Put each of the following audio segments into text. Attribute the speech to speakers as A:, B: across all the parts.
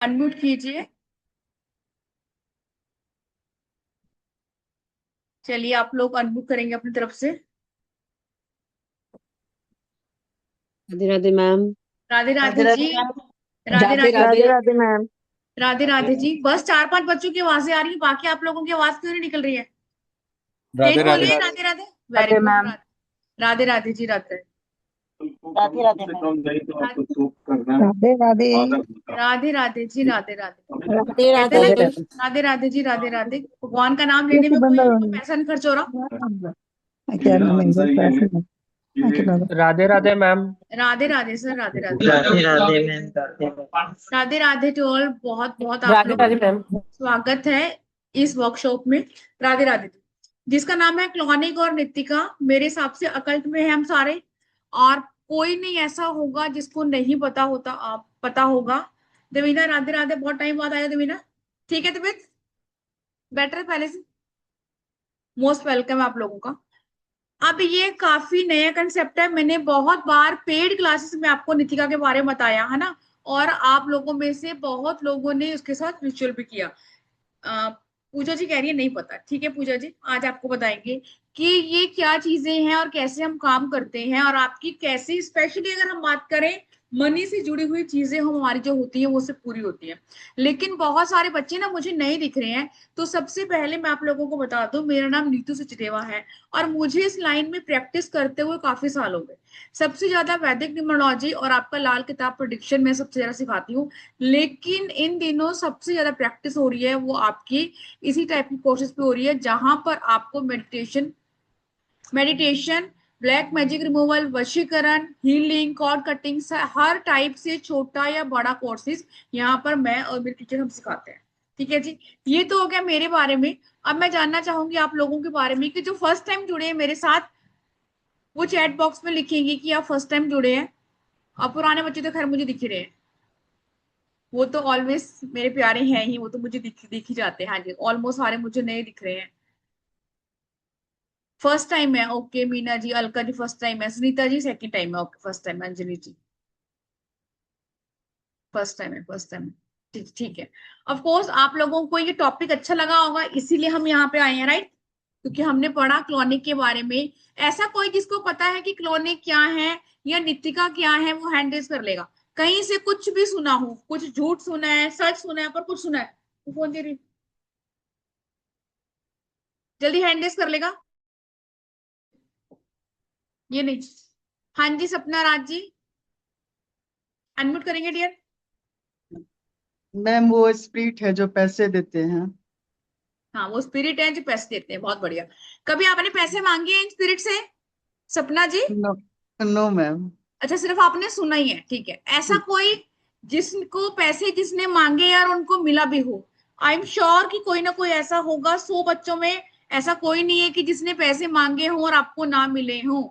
A: Unmute कीजिए। चलिए आप लोग अनम्यूट करेंगे अपनी तरफ से।
B: राधे राधे मैम।
A: राधे
C: राधे
A: राधे
C: राधे
A: जी।
C: मैम।
A: राधे
C: राधे
A: राधे।
C: राधे।
B: राधे राधे मैम।
A: राधे राधे जी। बस 4-5 बच्चों की आवाजें आ रही है, बाकी आप लोगों की आवाज क्यों नहीं निकल रही है? तेज
D: राधे राधे।
A: बोलिए Radhe Radhe. Very
C: Radhe
A: good.
C: Ma'am.
A: Radhe Radhe जी। राधे
C: राधे राधे मैम।
B: राधे राधे।
A: राधे राधे जी। राधे राधे।
C: राधे
A: कहते ना
C: राधे।
B: राधे
A: कि
B: राधे।
A: राधे राधे जी। राधे राधे। भगवान का नाम लेने
B: कैसे
A: में कोई
B: बंदा
A: आपका पैसा नहीं खर्च हो रहा।
B: क्या नाम है पैसे Radhe Radhe ma'am.
A: Radhe Radhe sir. Radhe Radhe.
C: Radhe Radhe ma'am. Radhe
A: Radhe Radhe to all. बहुत बहुत आप
C: राधे
A: लोगों
C: राधे मैम।
A: का स्वागत है इस वर्कशॉप में। राधे राधे। जिसका नाम है क्लोनिक और नितिका। मेरे हिसाब से अकल्ट में है हम सारे, और कोई नहीं ऐसा होगा जिसको नहीं पता होता। आप पता होगा। देवीना राधे राधे। बहुत टाइम बाद आया देवीना। ठीक है तबीयत बेटर है पहले से? मोस्ट वेलकम आप लोगों का। अब ये काफी नया कंसेप्ट है। मैंने बहुत बार पेड क्लासेस में आपको नितिका के बारे में बताया है ना, और आप लोगों में से बहुत लोगों ने उसके साथ रिचुअल भी किया। पूजा जी कह रही है नहीं पता। ठीक है पूजा जी, आज आपको बताएंगे कि ये क्या चीजें हैं और कैसे हम काम करते हैं, और आपकी कैसे, स्पेशली अगर हम बात करें मनी से जुड़ी हुई चीजें हम हमारी जो होती है वो सब पूरी होती है। लेकिन बहुत सारे बच्चे ना मुझे नहीं दिख रहे हैं, तो सबसे पहले मैं आप लोगों को बता दूं, मेरा नाम नीतू सचदेवा है और मुझे इस लाइन में प्रैक्टिस करते हुए काफी साल हो गए। सबसे ज्यादा वैदिक न्यूमरोलॉजी और आपका लाल किताब प्रेडिक्शन में सबसे ज्यादा सिखाती हूँ। लेकिन इन दिनों सबसे ज्यादा प्रैक्टिस हो रही है वो आपकी इसी टाइप की कोर्सेज पे हो रही है, जहां पर आपको मेडिटेशन, ब्लैक मैजिक रिमूवल, वशीकरण, हीलिंग, कॉर्ड कटिंग, हर टाइप से छोटा या बड़ा कोर्सेज यहाँ पर मैं और मेरे टीचर हम सिखाते हैं। ठीक है जी। ये तो हो गया मेरे बारे में। अब मैं जानना चाहूंगी आप लोगों के बारे में कि जो फर्स्ट टाइम जुड़े हैं मेरे साथ, वो चैट बॉक्स में लिखेंगे कि आप फर्स्ट टाइम जुड़े हैं। और पुराने बच्चे तो खैर मुझे दिख ही रहे हैं, वो तो ऑलवेज मेरे प्यारे हैं ही, वो तो मुझे दिख ही जाते हैं। हाँ जी, ऑलमोस्ट सारे मुझे नए दिख रहे हैं। फर्स्ट टाइम है, okay. Meena ji, Alka ji first time है। सुनीता जी सेकंड टाइम है, okay. First time. Anjali ji first time है। First time. ठीक ठीक है। ऑफ कोर्स आप लोगों को ये टॉपिक अच्छा लगा होगा, इसीलिए हम यहाँ पे आए हैं, राइट? क्योंकि हमने पढ़ा क्लोनिक के बारे में। ऐसा कोई जिसको पता है कि क्लोनिक क्या है या नितिका क्या है, वो हैंड रेज कर लेगा। कहीं से कुछ भी सुना हो, कुछ झूठ सुना है, सच सुना है, पर कुछ सुना है तो फोन दे रही, जल्दी हैंड रेज कर लेगा। ये नहीं। हाँ जी सपना राज जी, अनम्यूट करेंगे डियर।
E: मैम वो स्प्रिट है जो पैसे देते हैं।
A: हाँ वो स्पिरिट है जो पैसे देते हैं, बहुत बढ़िया। कभी आपने पैसे मांगे हैं इन स्पिरिट से, सपना जी?
E: नो। No ma'am.
A: अच्छा, सिर्फ आपने सुना ही है। ठीक है। ऐसा कोई जिसको पैसे जिसने मांगे और उनको मिला भी हो? आई एम श्योर कि कोई ना कोई ऐसा होगा। 100 बच्चों में ऐसा कोई नहीं है कि जिसने पैसे मांगे हों और आपको ना मिले हों।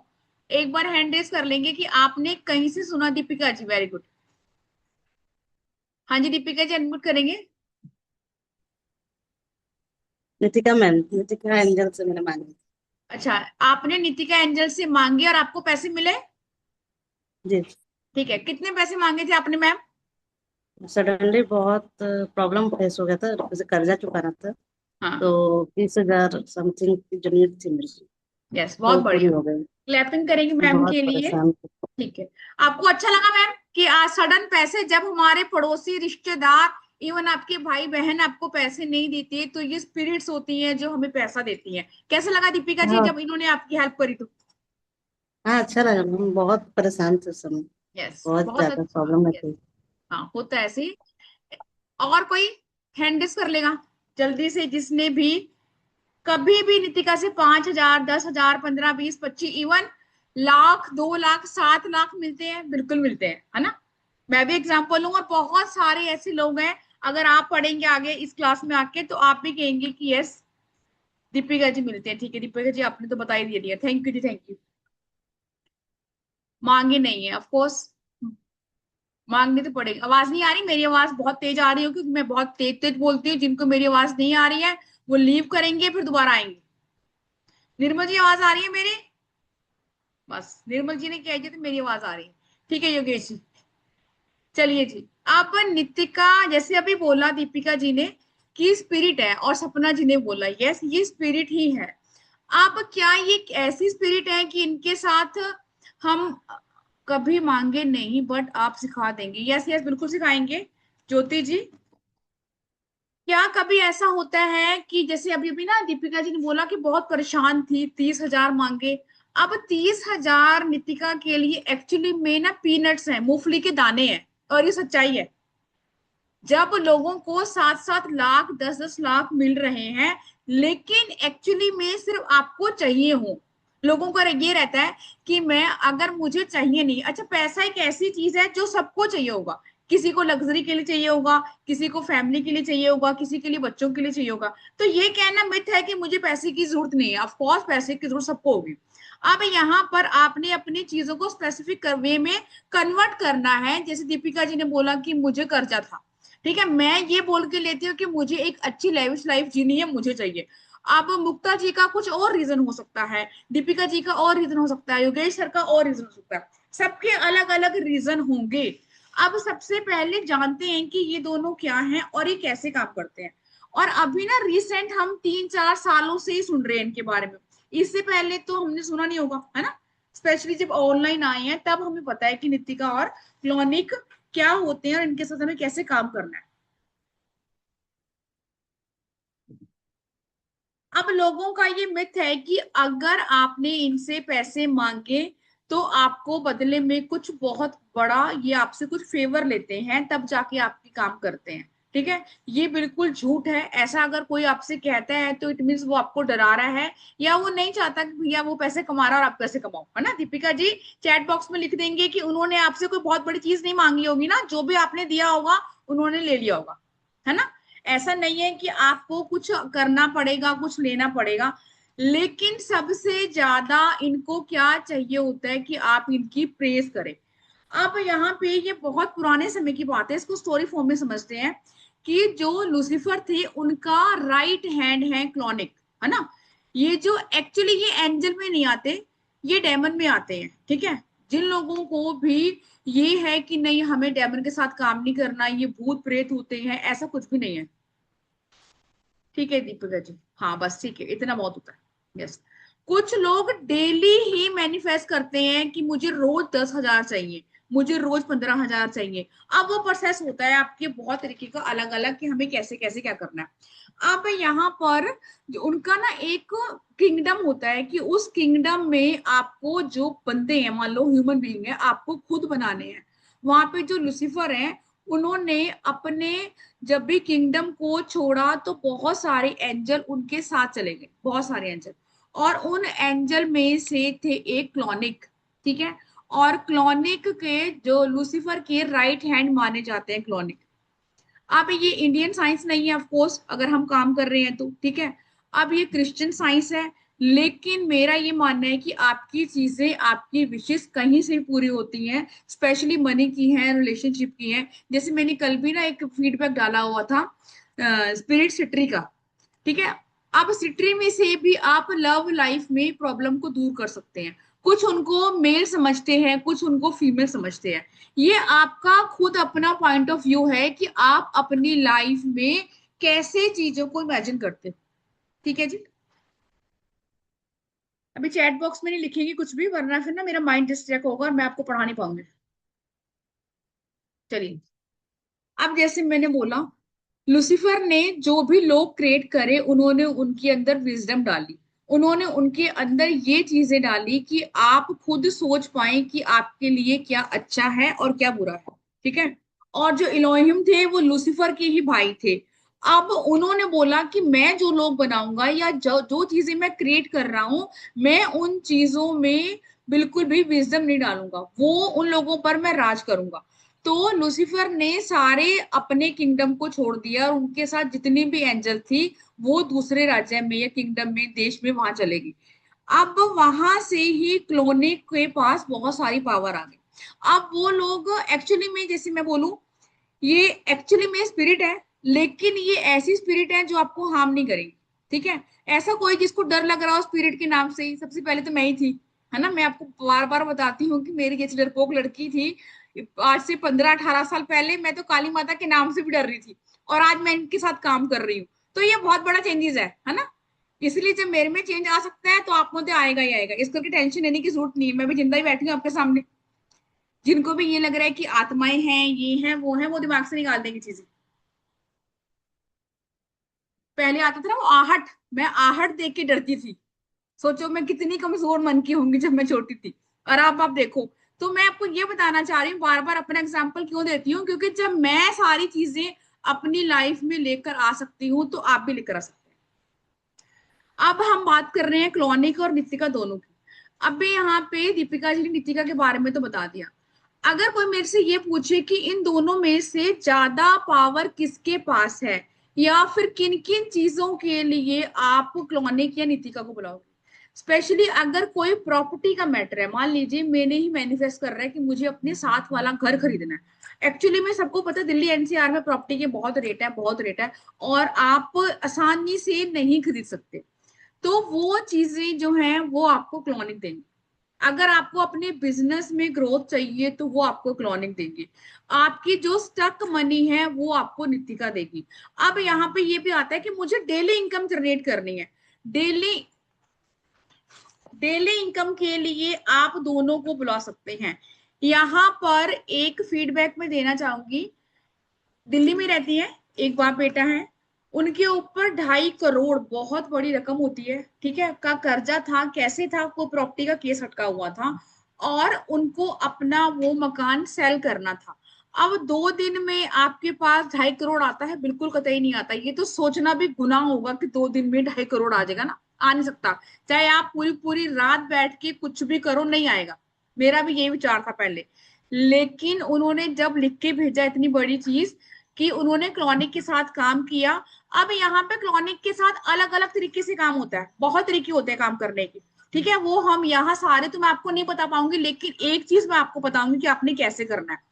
A: एक बार हैंड रेस कर लेंगे कि आपने कहीं से सुना। Deepika ji very good. हाँ जी दीपिका जी अनम्यूट करेंगे।
B: नितिका मैम, नितिका एंजल से मैंने मांगी।
A: अच्छा, आपने नितिका एंजल से मांगे और आपको पैसे मिले?
B: जी।
A: ठीक है। कितने पैसे मांगे थे आपने मैम?
B: सडनली बहुत प्रॉब्लम फेस हो गया था, मुझे कर्जा चुकाना था।
A: हाँ।
B: तो 20,000 समथिंग की जरूरत थी मेरी।
A: यस,
B: तो
A: बहुत
B: वो पूरी
A: बढ़िया।
B: हो गई।
A: क्लैपिंग करेंगे
B: मैं
A: मैम
B: बहुत
A: के लिए।
B: परेशान थी।
A: ठीक है। आपको अच्छा लगा मैम कि आज सडन पैसे, जब हमारे पड़ोसी रिश्तेदार, इवन आपके भाई बहन आपको पैसे नहीं देते, तो ये स्पिरिट्स होती हैं जो हमें पैसा देती हैं। कैसा लगा दीपिका जी
B: हाँ।
A: जब इन्होंने आपकी हेल्प करी तो?
B: हाँ, अच्छा लगा मैम, बहुत परेशान थे उस समय।
A: यस,
B: बहुत
A: बहुत
B: ज्यादा
A: अच्छा।
B: प्रॉब्लम में
A: यस।
B: थी।
A: हाँ होता है ऐसे ही। और कोई हैंड कर लेगा जल्दी से, जिसने भी कभी भी नितिका से 5,000, 10,000, 15, 20, 25, इवन लाख, 2 लाख, 7 लाख मिलते हैं? बिल्कुल मिलते हैं, है ना? मैं भी एग्जाम्पल हूँ, और बहुत सारे ऐसे लोग हैं। अगर आप पढ़ेंगे आगे इस क्लास में आके तो आप भी कहेंगे कि यस दीपिका जी मिलते हैं। ठीक है दीपिका जी, आपने तो बता ही दिया। थैंक यू जी, थैंक यू। मांगे नहीं है ऑफ कोर्स, मांगनी तो पड़ेगी। आवाज नहीं आ रही? मेरी आवाज बहुत तेज आ रही हो? क्योंकि मैं बहुत तेज तेज बोलती हूँ। जिनको मेरी आवाज नहीं आ रही है वो लीव करेंगे, फिर दोबारा आएंगे। निर्मल जी आवाज आ रही है मेरी? बस निर्मल जी ने कह दिया तो मेरी आवाज आ रही है। ठीक है योगेश जी, चलिए जी, अब नितिका जैसे अभी बोला दीपिका जी ने कि स्पिरिट है, और सपना जी ने बोला यस ये स्पिरिट ही है। अब क्या ये एक ऐसी स्पिरिट है कि इनके साथ हम कभी मांगे नहीं बट आप सिखा देंगे? यस यस बिल्कुल सिखाएंगे। ज्योति जी, क्या कभी ऐसा होता है कि जैसे अभी अभी ना दीपिका जी ने बोला कि बहुत परेशान थी, 30,000 मांगे। अब 30,000 नितिका के लिए एक्चुअली में ना पीनट्स है, मूंगफली के दाने हैं, और ये सच्चाई है। जब लोगों को 7-7 लाख 10-10 लाख मिल रहे हैं, लेकिन एक्चुअली में सिर्फ आपको चाहिए हो। लोगों का ये रहता है कि मैं अगर मुझे चाहिए नहीं, अच्छा पैसा एक ऐसी चीज है जो सबको चाहिए होगा। किसी को लग्जरी के लिए चाहिए होगा, किसी को फैमिली के लिए चाहिए होगा, किसी के लिए बच्चों के लिए चाहिए होगा। तो ये कहना मिथ है कि मुझे पैसे की जरूरत नहीं है। ऑफ कोर्स पैसे की जरूरत सबको होगी। अब यहाँ पर आपने अपनी चीजों को स्पेसिफिक वे में कन्वर्ट करना है। जैसे दीपिका जी ने बोला कि मुझे कर्जा था, ठीक है, मैं ये बोल के लेती हूँ कि मुझे एक अच्छी लाइफ लाइफ जीनी है, मुझे चाहिए। अब मुक्ता जी का कुछ और रीजन हो सकता है, दीपिका जी का और रीजन हो सकता है, योगेश सर का और रीजन हो सकता है, सबके अलग अलग रीजन होंगे। अब सबसे पहले जानते हैं कि ये दोनों क्या हैं और ये कैसे काम करते हैं। और अभी ना रिसेंट हम 3-4 सालों से ही सुन रहे हैं इनके बारे में। इससे पहले तो हमने सुना नहीं होगा, है ना। स्पेशली जब ऑनलाइन आए हैं तब हमें पता है कि नितिका और क्लोनिक क्या होते हैं और इनके साथ हमें कैसे काम करना है। अब लोगों का ये मिथ है कि अगर आपने इनसे पैसे मांगे तो आपको बदले में कुछ बहुत बड़ा, ये आपसे कुछ फेवर लेते हैं तब जाके आपकी काम करते हैं। ठीक है, ये बिल्कुल झूठ है। ऐसा अगर कोई आपसे कहता है तो इट मीन्स वो आपको डरा रहा है, या वो नहीं चाहता कि भैया वो पैसे कमा रहा है और आप पैसे कमाओ, है ना। दीपिका जी चैट बॉक्स में लिख देंगे कि उन्होंने आपसे कोई बहुत बड़ी चीज नहीं मांगी होगी ना, जो भी आपने दिया होगा उन्होंने ले लिया होगा, है ना। ऐसा नहीं है कि आपको कुछ करना पड़ेगा, कुछ लेना पड़ेगा। लेकिन सबसे ज्यादा इनको क्या चाहिए होता है कि आप इनकी प्रेज करें। अब यहाँ पे ये बहुत पुराने समय की बात है, इसको स्टोरी फॉर्म में समझते हैं कि जो लूसीफर थे उनका राइट हैंड है क्लोनिक, है ना। ये जो एक्चुअली ये एंजल में नहीं आते, ये डेमन में आते हैं, ठीक है। जिन लोगों को भी ये है कि नहीं हमें डेमन के साथ काम नहीं करना, ये भूत प्रेत होते हैं, ऐसा कुछ भी नहीं है। ठीक है दीपिका जी, हाँ बस ठीक है, इतना बहुत होता है। यस, कुछ लोग डेली ही मैनिफेस्ट करते हैं कि मुझे रोज 10,000 चाहिए, मुझे रोज 15,000 चाहिए। अब वो प्रोसेस होता है आपके बहुत तरीके का अलग अलग कि हमें कैसे कैसे क्या करना है। अब यहाँ पर जो उनका ना एक किंगडम होता है कि उस किंगडम में आपको जो बंदे हैं, मान लो ह्यूमन बीइंग है, आपको खुद बनाने हैं। वहां पे जो लूसीफर है उन्होंने अपने जब भी किंगडम को छोड़ा तो बहुत सारे एंजल उनके साथ चले गए, बहुत सारे एंजल। और उन एंजल में से थे एक क्लोनिक, ठीक है। और क्लोनिक के जो लूसीफर के राइट हैंड माने जाते हैं क्लोनिक। अब ये इंडियन साइंस नहीं है ऑफ कोर्स, अगर हम काम कर रहे हैं तो ठीक है। अब ये क्रिश्चियन साइंस है, लेकिन मेरा ये मानना है कि आपकी चीजें, आपकी विशेष कहीं से भी पूरी होती हैं, स्पेशली मनी की हैं, रिलेशनशिप की हैं। जैसे मैंने कल भी ना एक फीडबैक डाला हुआ था स्पिरिट सिट्री का, ठीक है। अब सिट्री में से भी आप लव लाइफ में प्रॉब्लम को दूर कर सकते हैं। कुछ उनको मेल समझते हैं, कुछ उनको फीमेल समझते हैं। ये आपका खुद अपना पॉइंट ऑफ व्यू है कि आप अपनी लाइफ में कैसे चीजों को इमेजिन करते हो। ठीक है जी, अभी चैट बॉक्स में नहीं लिखेंगे कुछ भी, वरना फिर ना मेरा माइंड डिस्ट्रैक्ट होगा और मैं आपको पढ़ा नहीं पाऊंगी। चलिए, अब जैसे मैंने बोला, लूसीफर ने जो भी लोग क्रिएट करे उन्होंने उनके अंदर विजडम डाली, उन्होंने उनके अंदर ये चीजें डाली कि आप खुद सोच पाए कि आपके लिए क्या अच्छा है और क्या बुरा है, ठीक है। और जो इलोहिम थे वो लूसीफर के ही भाई थे। अब उन्होंने बोला कि मैं जो लोग बनाऊंगा या जो जो चीजें मैं क्रिएट कर रहा हूं, मैं उन चीजों में बिल्कुल भी विजडम नहीं डालूंगा, वो उन लोगों पर मैं राज करूंगा। तो लूसीफर ने सारे अपने किंगडम को छोड़ दिया और उनके साथ जितनी भी एंजल थी वो दूसरे राज्य में या किंगडम में, देश में वहां चलेगी। अब वहां से ही क्लोनिक के पास बहुत सारी पावर आ गई। अब वो लोग एक्चुअली में, जैसे मैं बोलूं, ये एक्चुअली में स्पिरिट है, लेकिन ये ऐसी स्पिरिट है जो आपको हार्म नहीं करेगी, ठीक है। ऐसा कोई जिसको डर लग रहा हो स्पिरिट के नाम से ही, सबसे पहले तो मैं ही थी, है ना। मैं आपको बार बार बताती हूँ कि मेरी जैसी डरपोक लड़की थी, आज से 15-18 साल पहले मैं तो काली माता के नाम से भी डर रही थी, और आज मैं इनके साथ काम कर रही हूँ। तो ये बहुत बड़ा चेंजेस है ना। इसलिए जब मेरे में चेंज आ सकता है तो आप में तो आएगा ही आएगा, इस करके टेंशन लेने की जरूरत नहीं है। मैं भी जिंदा ही बैठी हूँ आपके सामने। जिनको भी ये लग रहा है कि आत्माएं हैं, ये हैं, वो दिमाग से निकाल देंगे चीजें। पहले आता था ना वो आहट, मैं आहट देख के डरती थी। सोचो मैं कितनी कमजोर मन की होंगी जब मैं छोटी थी, और अब आप देखो। तो मैं आपको ये बताना चाह रही हूँ, बार बार अपना एग्जाम्पल क्यों देती हूँ, क्योंकि जब मैं सारी चीजें अपनी लाइफ में लेकर आ सकती हूँ तो आप भी लेकर आ सकते हैं। अब हम बात कर रहे हैं क्लोनिक और नितिका दोनों की। अब यहाँ पे दीपिका जी ने नितिका के बारे में तो बता दिया। अगर कोई मेरे से ये पूछे कि इन दोनों में से ज्यादा पावर किसके पास है, या फिर किन किन चीजों के लिए आप क्लोनिक या नितिका को बुलाओगे, स्पेशली अगर कोई प्रॉपर्टी का मैटर है। मान लीजिए मैंने ही मैनिफेस्ट कर रहा है कि मुझे अपने साथ वाला घर खरीदना है। एक्चुअली में सबको पता है दिल्ली एनसीआर में प्रॉपर्टी के बहुत रेट है, बहुत रेट है, और आप आसानी से नहीं खरीद सकते। तो वो चीजें जो है वो आपको क्लोनिक देंगे। अगर आपको अपने बिजनेस में ग्रोथ चाहिए तो वो आपको क्लोनिक देंगे। आपकी जो स्टक मनी है वो आपको नितिका देगी। अब यहाँ पे ये भी आता है कि मुझे डेली इनकम जनरेट करनी है। डेली डेली इनकम के लिए आप दोनों को बुला सकते हैं। यहाँ पर एक फीडबैक में देना चाहूंगी। दिल्ली में रहती है, एक बाप बेटा है, उनके ऊपर 2.5 करोड़ बहुत बड़ी रकम होती है, ठीक है, का कर्जा था। कैसे था, को प्रॉपर्टी का केस अटका हुआ था, और उनको अपना वो मकान सेल करना था। अब 2 दिन में आपके पास 2.5 करोड़ आता है? बिल्कुल कतई नहीं आता। ये तो सोचना भी गुनाह होगा कि 2 दिन में 2.5 करोड़ आ जाएगा ना, आ नहीं सकता। चाहे आप पूरी पूरी रात बैठ के कुछ भी करो, नहीं आएगा। मेरा भी यही विचार था पहले, लेकिन उन्होंने जब लिख के भेजा इतनी बड़ी चीज कि उन्होंने क्लोनिक के साथ काम किया। अब यहाँ पे क्लोनिक के साथ अलग अलग तरीके से काम होता है, बहुत तरीके होते हैं काम करने के, ठीक है। वो हम यहाँ सारे तो मैं आपको नहीं बता पाऊंगी, लेकिन एक चीज मैं आपको बताऊंगी कि आपने कैसे करना है।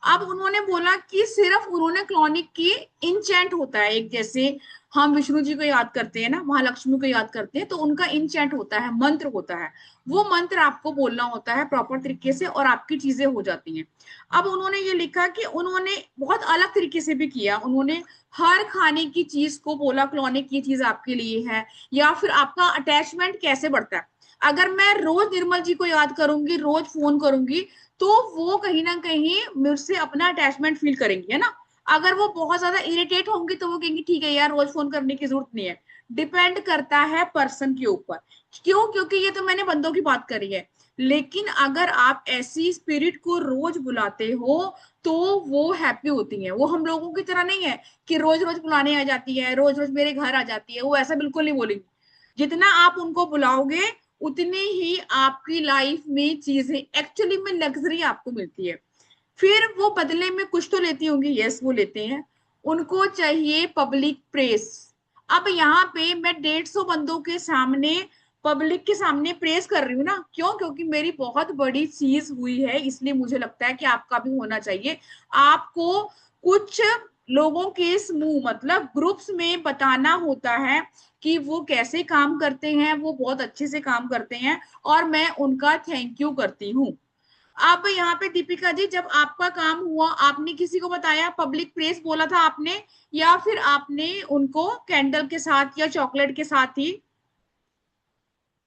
A: अब उन्होंने बोला कि सिर्फ उन्होंने क्लोनिक की इंचेंट होता है एक, जैसे हम विष्णु जी को याद करते हैं ना, महालक्ष्मी को याद करते हैं, तो उनका इंचेंट होता है, मंत्र होता है। वो मंत्र आपको बोलना होता है प्रॉपर तरीके से और आपकी चीजें हो जाती हैं। अब उन्होंने ये लिखा कि उन्होंने बहुत अलग तरीके से भी किया। उन्होंने हर खाने की चीज को बोला क्लोनिक ये चीज आपके लिए है, या फिर आपका अटैचमेंट कैसे बढ़ता है। अगर मैं रोज निर्मल जी को याद करूंगी, रोज फोन करूंगी, तो वो कहीं ना कहीं मुझसे अपना अटैचमेंट फील करेंगी, है ना। अगर वो बहुत ज्यादा इरिटेट होंगी तो वो कहेंगी ठीक है यार, रोज फोन करने की जरूरत नहीं है। डिपेंड करता है पर्सन के ऊपर। क्यों? क्योंकि ये तो मैंने बंदों की बात करी है, लेकिन अगर आप ऐसी स्पिरिट को रोज बुलाते हो तो वो हैप्पी होती हैं। वो हम लोगों की तरह नहीं है कि रोज रोज बुलाने आ जाती है, रोज रोज मेरे घर आ जाती है, वो ऐसा बिल्कुल नहीं बोलेंगी। जितना आप उनको बुलाओगे उतनी ही आपकी लाइफ में चीजें, एक्चुअली में लग्जरी आपको मिलती है। फिर वो बदले में कुछ तो लेती होंगी, यस वो लेते हैं। उनको चाहिए पब्लिक प्रेस। अब यहाँ पे मैं 150 बंदों के सामने, पब्लिक के सामने प्रेस कर रही हूँ ना, क्यों? क्योंकि मेरी बहुत बड़ी चीज हुई है, इसलिए मुझे लगता है कि आपका भी होना चाहिए। आपको कुछ लोगों के समूह, मतलब ग्रुप्स में बताना होता है कि वो कैसे काम करते हैं, वो बहुत अच्छे से काम करते हैं, और मैं उनका थैंक यू करती हूँ। अब यहाँ पे दीपिका जी, जब आपका काम हुआ, आपने किसी को बताया, पब्लिक प्रेस बोला था आपने, या फिर आपने उनको कैंडल के साथ या चॉकलेट के साथ ही?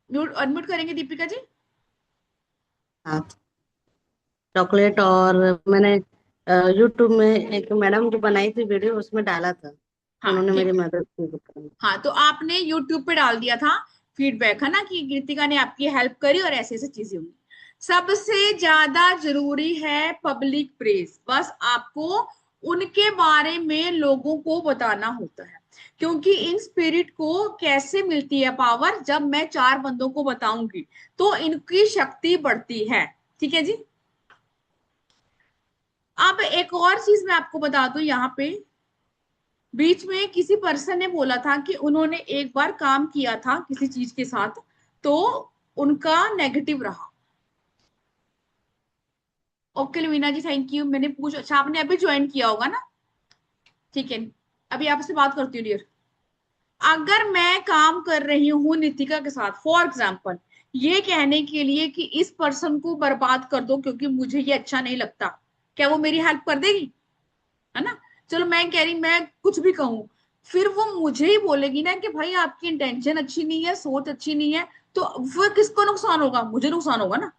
A: म्यूट अनम्यूट करेंगे दीपिका जी।
B: हाँ, चॉकलेट। और मैंने यूट्यूब में एक मैडम जो बनाई थी वीडियो, उसमें डाला था,
A: हाँ
B: उन्होंने मेरी
A: ठीक है।
B: मदद की।
A: हाँ तो आपने यूट्यूब पे डाल दिया था फीडबैक, है ना, कि कृतिका ने आपकी हेल्प करी और ऐसे ऐसे चीजें हुई। सबसे ज्यादा जरूरी है पब्लिक प्रेस। बस आपको उनके बारे में लोगों को बताना होता है, क्योंकि इन स्पिरिट को कैसे मिलती है पावर, जब मैं 4 बंदों को बताऊंगी तो इनकी शक्ति बढ़ती है। ठीक है जी। अब एक और चीज मैं आपको बता दूं, यहाँ पे बीच में किसी पर्सन ने बोला था कि उन्होंने एक बार काम किया था किसी चीज के साथ, तो उनका नेगेटिव रहा। Okay Lavina ji, thank you. मैंने पूछ, अच्छा आपने अभी ज्वाइन किया होगा ना, ठीक है। अभी आपसे बात करती हूँ डियर। अगर मैं काम कर रही हूँ नितिका के साथ, फॉर एग्जाम्पल, ये कहने के लिए कि इस पर्सन को बर्बाद कर दो क्योंकि मुझे ये अच्छा नहीं लगता, क्या वो मेरी हेल्प कर देगी? है ना? चलो मैं कह रही, मैं कुछ भी कहूँ, फिर वो मुझे ही बोलेगी ना कि भाई आपकी इंटेंशन अच्छी नहीं है, सोच अच्छी नहीं है, तो फिर किसको नुकसान होगा? मुझे नुकसान होगा ना।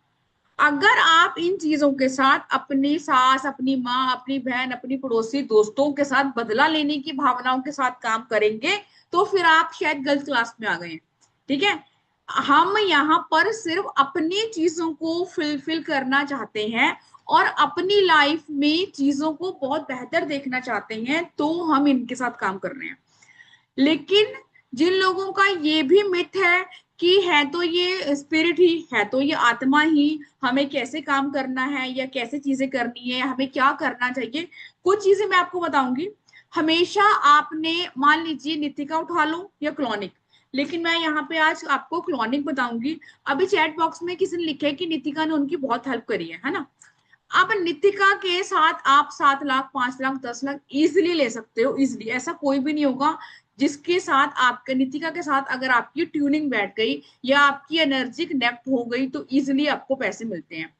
A: अगर आप इन चीजों के साथ अपनी सास, अपनी माँ, अपनी बहन, अपनी पड़ोसी, दोस्तों के साथ बदला लेने की भावनाओं के साथ काम करेंगे, तो फिर आप शायद गलत क्लास में आ गए हैं। ठीक है? हम यहाँ पर सिर्फ अपनी चीजों को फिलफिल करना चाहते हैं और अपनी लाइफ में चीजों को बहुत बेहतर देखना चाहते हैं, तो हम इनके साथ काम कर रहे हैं। लेकिन जिन लोगों का ये भी मिथ है कि है तो ये स्पिरिट ही है, तो ये आत्मा ही, हमें कैसे काम करना है या कैसे चीजें करनी है, हमें क्या करना चाहिए, कुछ चीजें मैं आपको बताऊंगी। हमेशा आपने, मान लीजिए नितिका उठा लो या क्लोनिक, लेकिन मैं यहाँ पे आज आपको क्लोनिक बताऊंगी। अभी चैट बॉक्स में किसी ने लिखा है कि नितिका ने उनकी बहुत हेल्प करी है ना? अब नितिका के साथ आप 7 लाख, 5 लाख, 10 लाख इजिली ले सकते हो, इजिली। ऐसा कोई भी नहीं होगा जिसके साथ आपके, नितिका के साथ अगर आपकी ट्यूनिंग बैठ गई या आपकी एनर्जी कनेक्ट हो गई तो इजिली आपको पैसे मिलते हैं।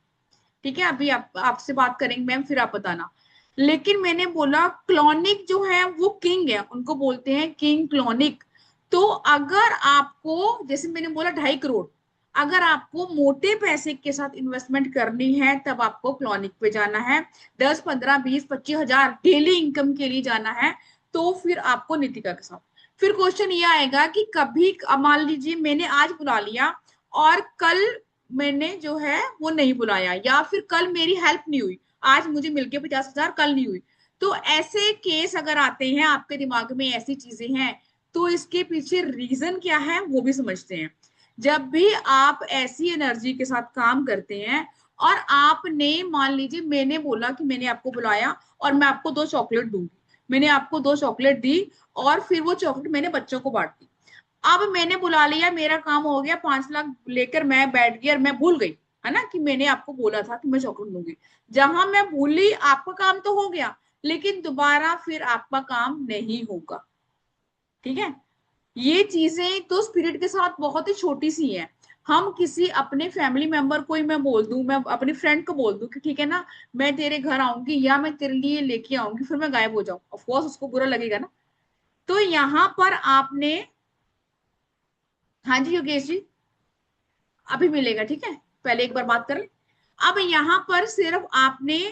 A: ठीक है? अभी आपसे बात करेंगे मैम, फिर आप बताना। लेकिन मैंने बोला क्लोनिक जो है वो किंग है, उनको बोलते हैं किंग क्लोनिक। तो अगर आपको, जैसे मैंने बोला 2.5 करोड़, अगर आपको मोटे पैसे के साथ इन्वेस्टमेंट करनी है तब आपको क्लोनिक पे जाना है। 10, 15, 20, 25 हजार डेली इनकम के लिए जाना है तो फिर आपको नितिका के साथ। फिर क्वेश्चन ये आएगा कि कभी मान लीजिए मैंने आज बुला लिया और कल मैंने जो है वो नहीं बुलाया, या फिर कल मेरी हेल्प नहीं हुई, आज मुझे मिलके 50 हजार, कल नहीं हुई, तो ऐसे केस अगर आते हैं आपके दिमाग में, ऐसी चीजें हैं, तो इसके पीछे रीजन क्या है वो भी समझते हैं। जब भी आप ऐसी एनर्जी के साथ काम करते हैं और आपने, मान लीजिए मैंने बोला कि मैंने आपको बुलाया और मैं आपको 2 चॉकलेट दूंगी, मैंने आपको 2 चॉकलेट दी और फिर वो चॉकलेट मैंने बच्चों को बांट दी। अब मैंने बुला लिया, मेरा काम हो गया, 5 लाख लेकर मैं बैठ गई और मैं भूल गई, है ना, कि मैंने आपको बोला था कि मैं चॉकलेट दूंगी। जहां मैं भूली, आपका काम तो हो गया, लेकिन दोबारा फिर आपका काम नहीं होगा। ठीक है? ये चीजें तो स्पिरिट के साथ बहुत ही छोटी सी हैं। हम किसी अपने फैमिली मेंबर को ही मैं बोल दूं, मैं अपनी फ्रेंड को बोल दूं कि ठीक है ना, मैं तेरे घर आऊंगी या मैं तेरे लिए लेके आऊंगी, फिर मैं गायब हो जाऊं, ऑफ कोर्स उसको बुरा लगेगा ना। तो यहाँ पर आपने, हाँ जी योगेश जी, अभी मिलेगा, ठीक है, पहले एक बार बात कर ले। अब यहाँ पर सिर्फ आपने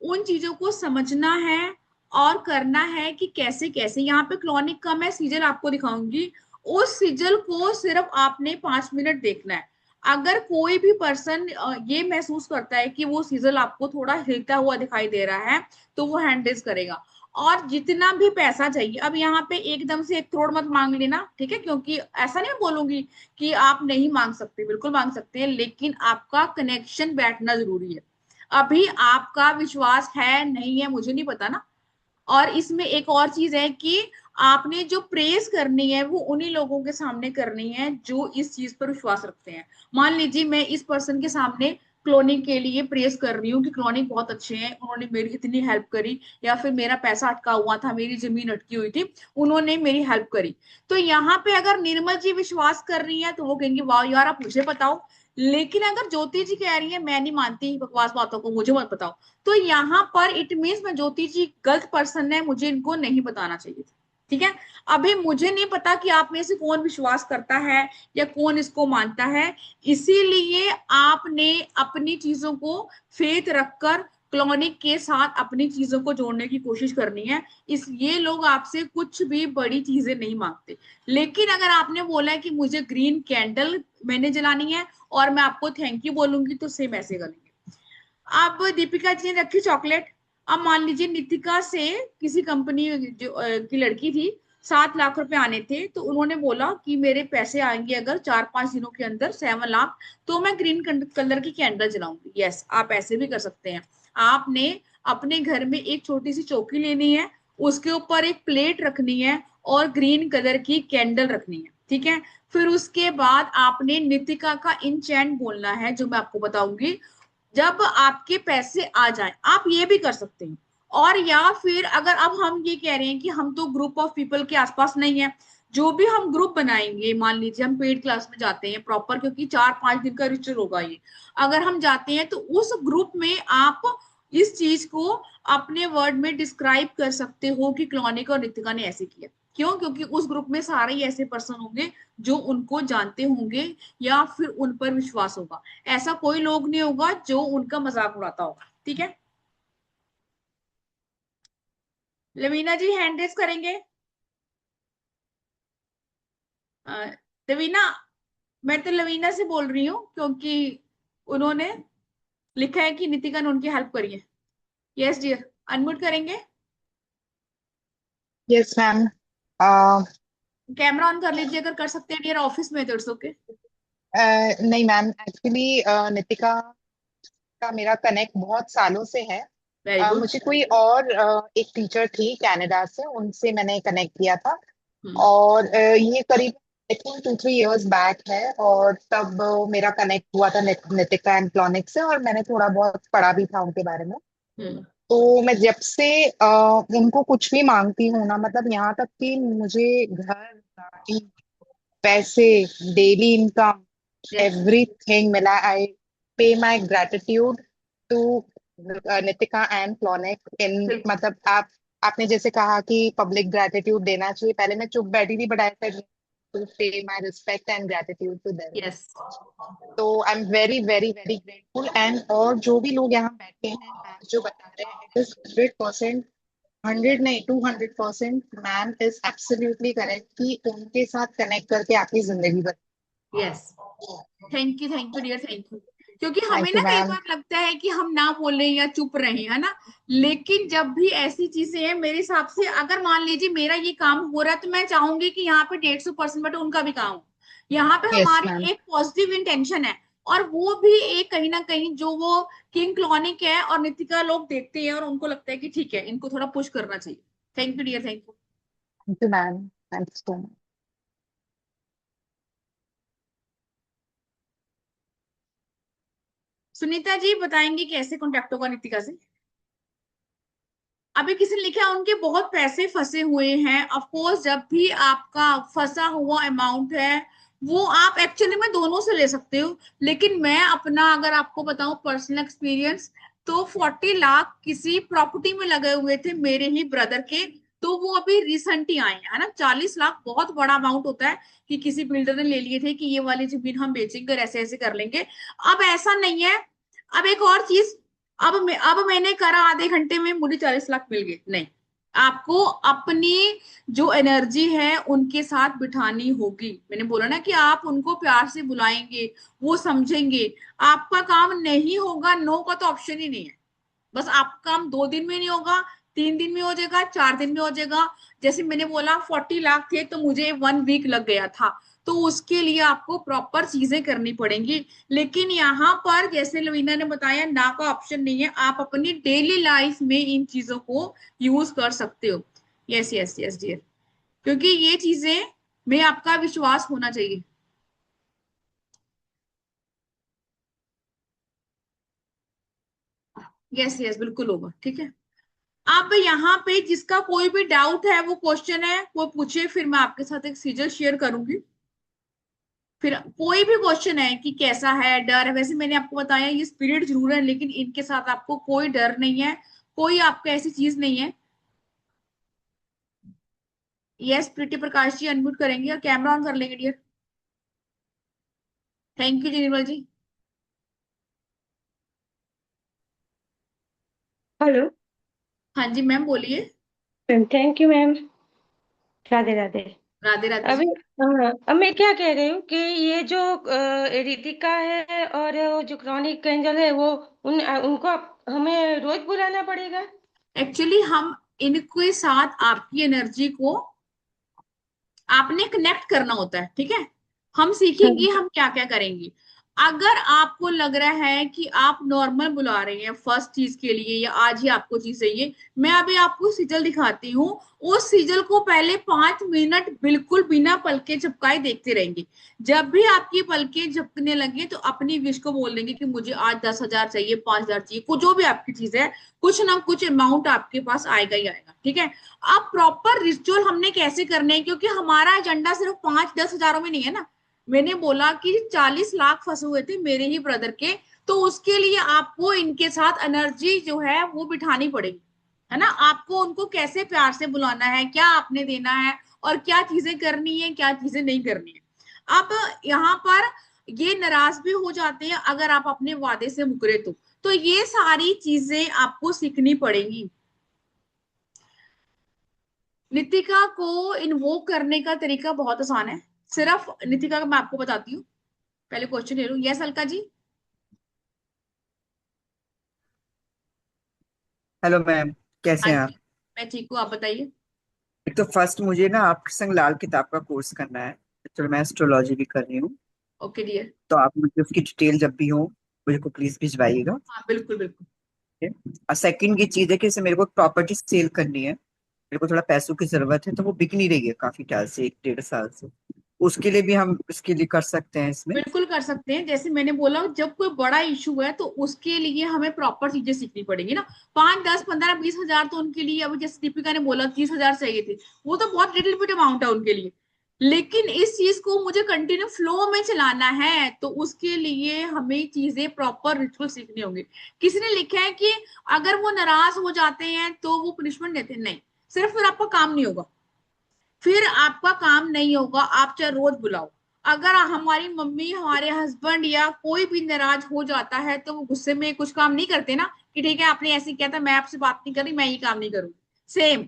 A: उन चीजों को समझना है और करना है कि कैसे कैसे। यहाँ पे क्लोनिक का मैं सीजल आपको दिखाऊंगी, उस सीजल को सिर्फ आपने 5 मिनट देखना है। अगर कोई भी पर्सन ये महसूस करता है कि वो सीजल आपको थोड़ा हिलता हुआ दिखाई दे रहा है, तो वो हैंड रेज करेगा। और जितना भी पैसा चाहिए, अब यहाँ पे एकदम से 1 करोड़ मत मांग लेना, ठीक है, क्योंकि ऐसा नहीं बोलूंगी कि आप नहीं मांग सकते, बिल्कुल मांग सकते हैं, लेकिन आपका कनेक्शन बैठना जरूरी है। अभी आपका विश्वास है नहीं है मुझे नहीं पता ना। और इसमें एक और चीज है कि आपने जो प्रेस करनी है वो उन्हीं लोगों के सामने करनी है जो इस चीज पर विश्वास रखते हैं। मान लीजिए मैं इस पर्सन के सामने क्लोनिंग के लिए प्रेस कर रही हूँ कि क्लोनिंग बहुत अच्छे हैं, उन्होंने मेरी इतनी हेल्प करी, या फिर मेरा पैसा अटका हुआ था, मेरी जमीन अटकी हुई थी, उन्होंने मेरी हेल्प करी। तो यहाँ पे अगर निर्मल जी विश्वास कर रही है तो वो कहेंगे वाह यार आप मुझे बताओ। लेकिन अगर ज्योति जी कह रही है मैं नहीं मानती बकवास बातों को, मुझे मत बताओ, तो यहाँ पर इट मीन्स मैं, ज्योति जी गलत पर्सन है, मुझे इनको नहीं बताना चाहिए था। ठीक है? अभी मुझे नहीं पता कि आप में से कौन विश्वास करता है या कौन इसको मानता है, इसीलिए आपने अपनी चीजों को फेथ रखकर क्लोनिक के साथ अपनी चीजों को जोड़ने की कोशिश करनी है। ये लोग आपसे कुछ भी बड़ी चीजें नहीं मांगते। लेकिन अगर आपने बोला है कि मुझे ग्रीन कैंडल मैंने जलानी है और मैं आपको थैंक यू बोलूंगी, तो सेम ऐसे करेंगे। अब दीपिका जी ने रखी चॉकलेट। अब मान लीजिए नितिका से किसी कंपनी जो की लड़की थी, 7 लाख रुपए आने थे, तो उन्होंने बोला कि मेरे पैसे आएंगे अगर 4-5 दिनों के अंदर 7 लाख, तो मैं ग्रीन कलर की कैंडल जलाऊंगी। यस, आप ऐसे भी कर सकते हैं। आपने अपने घर में एक छोटी सी चौकी लेनी है, उसके ऊपर एक प्लेट रखनी है और ग्रीन कलर की कैंडल रखनी है। ठीक है? फिर उसके बाद आपने नितिका का इंचेंट बोलना है जो मैं आपको बताऊंगी। जब आपके पैसे आ जाए, आप ये भी कर सकते हैं। और या फिर अगर अब हम ये कह रहे हैं कि हम तो ग्रुप ऑफ पीपल के आसपास नहीं है, जो भी हम ग्रुप बनाएंगे, मान लीजिए हम पेड क्लास में जाते हैं प्रॉपर, क्योंकि 4-5 दिन का रिचुअल होगा ये, अगर हम जाते हैं तो उस ग्रुप में आप इस चीज को अपने वर्ड में डिस्क्राइब कर सकते हो कि क्लोनिक और नितिका ने ऐसे किया। क्यों? क्योंकि उस ग्रुप में सारे ही ऐसे पर्सन होंगे जो उनको जानते होंगे या फिर उन पर विश्वास होगा। ऐसा कोई लोग नहीं होगा जो उनका मजाक उड़ाता होगा। ठीक है, लवीना जी हैंड रेस करेंगे। लवीना, मैं तो लवीना से बोल रही हूँ क्योंकि उन्होंने लिखा है कि नितिका ने उनकी हेल्प करी है। यस डियर, अनम्यूट करेंगे,
D: यस मैम।
A: कैमरा ऑन कर लीजिए अगर कर सकते हैं डियर, ऑफिस में इट्स ओके।
D: नहीं मैम, एक्चुअली नितिका का मेरा कनेक्ट बहुत सालों से है।
A: Very good.
D: मुझे कोई और एक टीचर थी कनाडा से, उनसे मैंने कनेक्ट किया था। और ये करीब आई थिंक 2-3 इयर्स बैक है। और तब मेरा कनेक्ट हुआ था नितिका एंड क्लोनिक से, और मैंने थोड़ा बहुत पढ़ा भी था उनके बारे में। तो मैं जब से उनको कुछ भी मांगती हूँ ना, मतलब यहाँ तक कि मुझे घर, गाड़ी, पैसे, डेली इनकम, एवरीथिंग मिला, I pay my gratitude to Nitika and क्लोनिक इन, मतलब आपने जैसे कहा कि पब्लिक ग्रेटिट्यूड देना चाहिए, पहले मैं चुप बैठी थी, but I said to pay my respect and gratitude to them.
A: Yes,
D: तो I am very very very grateful. And और जो भी लोग यहाँ बैठे हैं, मैम जो बता रहे हैं, इट इज 100%, 100 नहीं 200% मैम इज एब्सोल्युटली करेक्ट कि उनके साथ कनेक्ट करके आपकी जिंदगी बदल।
A: Yes, thank you dear, thank you. क्योंकि हमें
D: थैंक
A: ना
D: यू
A: कई
D: मैम।
A: बार लगता है कि हम ना बोले या चुप रहे, है ना, लेकिन जब भी ऐसी चीजें हैं, मेरे हिसाब से अगर मान लीजिए मेरा ये काम हो रहा है तो मैं चाहूंगी कि यहाँ पे 150% बट उनका भी काम हो। यहाँ पे
D: यस मैम।
A: हमारी एक पॉजिटिव इंटेंशन है, और वो भी एक कहीं ना कहीं जो वो किंग क्लॉनिक है और नितिका लोग देखते हैं और उनको लगता है कि ठीक है, इनको थोड़ा पुश करना चाहिए। Thank you dear, thank you.
D: Thank you ma'am. Thank you so much.
A: Sunita ji बताएंगे कैसे कॉन्टेक्ट होगा नितिका से। अभी किसी ने लिखा है उनके बहुत पैसे फंसे हुए हैं। ऑफ कोर्स जब भी आपका फंसा हुआ अमाउंट है वो आप एक्चुअली में दोनों से ले सकते हो, लेकिन मैं अपना अगर आपको बताऊं पर्सनल एक्सपीरियंस, तो 40 लाख किसी प्रॉपर्टी में लगे हुए थे मेरे ही ब्रदर के। तो वो अभी रिसेंट ही आए हैं, है ना। 40 लाख बहुत बड़ा अमाउंट होता है कि किसी बिल्डर ने ले लिए थे कि ये वाली जमीन हम बेचेंगे और ऐसे ऐसे कर लेंगे। अब ऐसा नहीं है। अब एक और चीज, अब मैंने करा आधे घंटे में मुझे 40 लाख मिल गए, नहीं। आपको अपनी जो एनर्जी है उनके साथ बिठानी होगी। मैंने बोला ना कि आप उनको प्यार से बुलाएंगे, वो समझेंगे। आपका काम नहीं होगा, नो का तो ऑप्शन ही नहीं है। बस आपका काम 2 दिन में नहीं होगा, 3 दिन में हो जाएगा, 4 दिन में हो जाएगा। जैसे मैंने बोला 40 लाख थे तो मुझे 1 वीक लग गया था, तो उसके लिए आपको प्रॉपर चीजें करनी पड़ेंगी। लेकिन यहाँ पर जैसे लवीना ने बताया, ना का ऑप्शन नहीं है, आप अपनी डेली लाइफ में इन चीजों को यूज कर सकते हो। यस यस यस डियर, क्योंकि ये चीजें में आपका विश्वास होना चाहिए। यस यस बिल्कुल होगा, ठीक है। अब यहाँ पे जिसका कोई भी डाउट है, वो क्वेश्चन है वो पूछिए, फिर मैं आपके साथ एक सीजल शेयर करूंगी। फिर कोई भी क्वेश्चन है कि कैसा है, डर है, वैसे मैंने आपको बताया ये स्पिरिट जरूर है, लेकिन इनके साथ आपको कोई डर नहीं है, कोई आपका ऐसी चीज नहीं है। यस प्रीति प्रकाश जी अनम्यूट करेंगे और कैमरा ऑन कर लेंगे डियर। थैंक यू जी निर्मल जी।
F: हेलो
A: हाँ जी मैम बोलिए।
F: Ma'am, thank you ma'am. Radhe Radhe.
A: Radhe Radhe
F: अभी
A: जी।
F: हाँ, अब मैं क्या कह रही हूँ कि ये जो रितिका है और वो जो क्रॉनिक एंजल है, वो उनको हमें रोज बुलाना पड़ेगा?
A: एक्चुअली हम इनके साथ आपकी एनर्जी को आपने कनेक्ट करना होता है, ठीक है। हम सीखेंगे हम क्या क्या करेंगे। अगर आपको लग रहा है कि आप नॉर्मल बुला रहे हैं फर्स्ट चीज के लिए, या आज ही आपको चीज चाहिए, मैं अभी आपको सिजल दिखाती हूँ। उस सिजल को पहले 5 मिनट बिल्कुल बिना पलके झपकाए देखते रहेंगे। जब भी आपकी पलके झपकने लगे तो अपनी विश को बोल देंगे कि मुझे आज 10,000 चाहिए, 5,000 चाहिए, कुछ जो भी आपकी चीज है, कुछ ना कुछ अमाउंट आपके पास आएगा ही आएगा, ठीक है। अब प्रॉपर रिचुअल हमने कैसे करने हैं, क्योंकि हमारा एजेंडा सिर्फ 5-10 हजारों में नहीं है ना। मैंने बोला कि 40 लाख फंसे हुए थे मेरे ही ब्रदर के, तो उसके लिए आपको इनके साथ एनर्जी जो है वो बिठानी पड़ेगी, है ना। आपको उनको कैसे प्यार से बुलाना है, क्या आपने देना है, और क्या चीजें करनी है, क्या चीजें नहीं करनी है। अब यहाँ पर ये नाराज भी हो जाते हैं अगर आप अपने वादे से मुकरे तो ये सारी चीजें आपको सीखनी पड़ेंगी। नितिका को इन्वोक करने का तरीका बहुत आसान है। सिर्फ नितिका का मैं आपको बताती हूँ, पहले क्वेश्चन ले लूं। यस अलका जी।
G: हेलो मैम, कैसे
A: हाँ
G: हैं आप?
A: जी, मैं ठीक हूँ, आप बताइए।
G: एक तो फर्स्ट मुझे ना आपके संग लाल किताब का कोर्स करना है। एक्चुअली मैं एस्ट्रोलॉजी भी कर रही हूँ।
A: Okay dear.
G: तो आप मुझे उसकी डिटेल जब भी हो मुझे को प्लीज भिजवाइएगा।
A: हाँ बिल्कुल बिल्कुल।
G: ठीक है? और सेकंड ये चीज है कि जैसे मेरे को प्रॉपर्टी सेल करनी है, मेरे को थोड़ा पैसों की जरूरत है, तो वो बिक नहीं रही है काफी टाइम से, 1 डेढ़ साल से। उसके लिए भी हम इसके लिए कर सकते हैं इसमें।
A: बिल्कुल कर सकते हैं। जैसे मैंने बोला, जब कोई बड़ा इशू है तो उसके लिए हमें प्रॉपर चीजें सीखनी पड़ेगी ना। 5 10 15 20 हजार तो उनके लिए, अब जैसे दीपिका ने बोला 30 हजार चाहिए थे, वो तो बहुत लिटिल बिट अमाउंट है उनके लिए। लेकिन इस चीज को मुझे कंटिन्यू फ्लो में चलाना है तो उसके लिए हमें चीजें प्रॉपर रिचुअल सीखने होंगे। किसी ने लिखा है कि अगर वो नाराज हो जाते हैं तो वो पनिशमेंट देते हैं, नहीं। सिर्फ फिर आपका काम नहीं होगा, फिर आपका काम नहीं होगा, आप चाहे रोज बुलाओ। अगर हमारी मम्मी, हमारे हस्बैंड या कोई भी नाराज हो जाता है तो वो गुस्से में कुछ काम नहीं करते ना, कि ठीक है आपने ऐसे किया था, मैं आपसे बात नहीं कर रही, मैं ये काम नहीं करूंगी। सेम,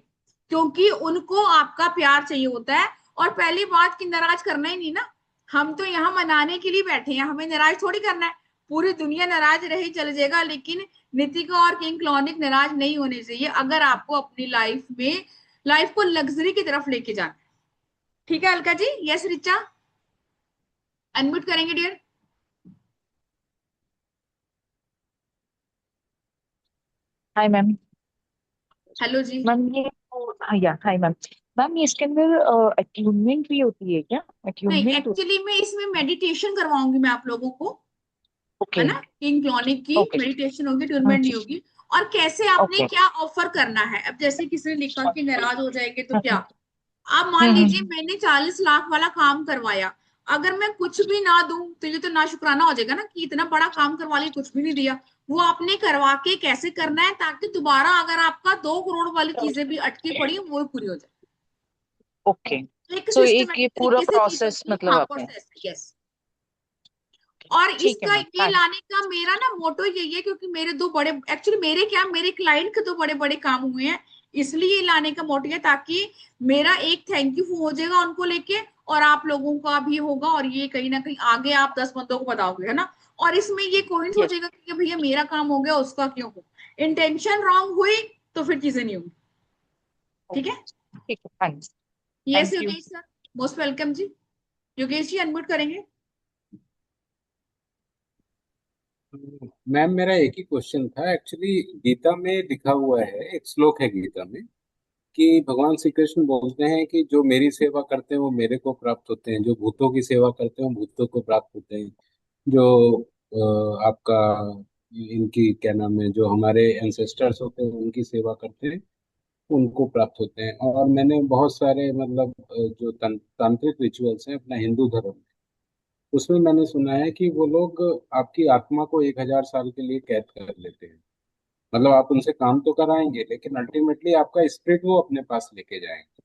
A: क्योंकि उनको आपका प्यार चाहिए होता है। और पहली बात कि नाराज करना ही नहीं ना, हम तो यहाँ मनाने के लिए बैठे हैं, हमें नाराज थोड़ी करना है। पूरी दुनिया नाराज रही चल जाएगा, लेकिन नितिका और किंग क्लॉनिक नाराज नहीं होने चाहिए अगर आपको अपनी लाइफ को लग्जरी की तरफ लेके जाना है। ठीक है अलका जी। यस रिचा, अनम्यूट करेंगे डियर।
H: हाय मैम।
A: हेलो जी।
H: मैम ये या हाय मैम। मैम ये इसके अंदर अट्यूनमेंट भी होती है क्या?
A: नहीं,
H: अट्यूनमेंट होती
A: एक्चुअली मैं इसमें मेडिटेशन करवाऊंगी मैं आप लोगों को, है
H: ओके
A: ना। किंग क्लॉनिक की
H: ओके
A: मेडिटेशन होगी, टूर्नामेंट नहीं होगी। और कैसे आपने
H: ओके
A: क्या ऑफर करना है। अब जैसे किसी ने लिखा कि नाराज हो जाएंगे तो क्या। आप मान लीजिए
H: हम्म।
A: मैंने 40 लाख वाला काम करवाया, अगर मैं कुछ भी ना दूं तो ये तो ना शुक्राना हो जाएगा ना, कि इतना बड़ा काम करवा लिया कुछ भी नहीं दिया। वो आपने करवा के कैसे करना है ताकि दोबारा अगर आपका 2 करोड़ वाली चीजें भी अटकी पड़ी हैं, वो पूरी हो जाए।
H: ओके
A: एक
H: सो एक ये
A: सिस्टमेटिक
H: पूरा
A: तरीके से चीजों
H: प्रोसेस
A: की,
H: मतलब
A: हाँ
H: आपने
A: प्रोसेस, यस। और
H: ठीक है
A: इसका
H: मैम
A: ये लाने का मेरा ना मोटो यही है, क्योंकि मेरे दो बड़े, एक्चुअली मेरे क्या, मेरे क्लाइंट के दो बड़े बड़े काम हुए हैं, इसलिए ये लाने का मोटो है, ताकि मेरा एक थैंक यू हो जाएगा उनको लेके, और आप लोगों का भी होगा, और ये कहीं ना कहीं आगे आप 10 बंदों को बताओगे, है ना। और इसमें ये कोई नहीं
H: यस
A: सोचेगा कि भैया मेरा काम हो गया उसका क्यों हो। इंटेंशन रॉन्ग हुई तो फिर चीजें नहीं होंगी। ठीक है।
H: ठीक है thanks
A: yes
H: thank you.
A: Yogesh sir, most welcome जी। योगेश जी अनम्यूट करेंगे।
I: मैम मेरा एक ही क्वेश्चन था एक्चुअली। गीता में लिखा हुआ है, एक श्लोक है गीता में, कि भगवान श्री कृष्ण बोलते हैं कि जो मेरी सेवा करते हैं वो मेरे को प्राप्त होते हैं, जो भूतों की सेवा करते हैं वो भूतों को प्राप्त होते हैं, जो आपका इनकी क्या नाम है, जो हमारे एंसेस्टर्स होते हैं उनकी सेवा करते हैं उनको प्राप्त होते हैं। और मैंने बहुत सारे मतलब जो तांत्रिक रिचुअल्स हैं अपना हिंदू धर्म में, उसमें मैंने सुना है कि वो लोग आपकी आत्मा को 1,000 साल के लिए कैद कर लेते हैं। मतलब आप उनसे काम तो कराएंगे लेकिन अल्टीमेटली आपका स्पिरिट वो अपने पास लेके जाएंगे।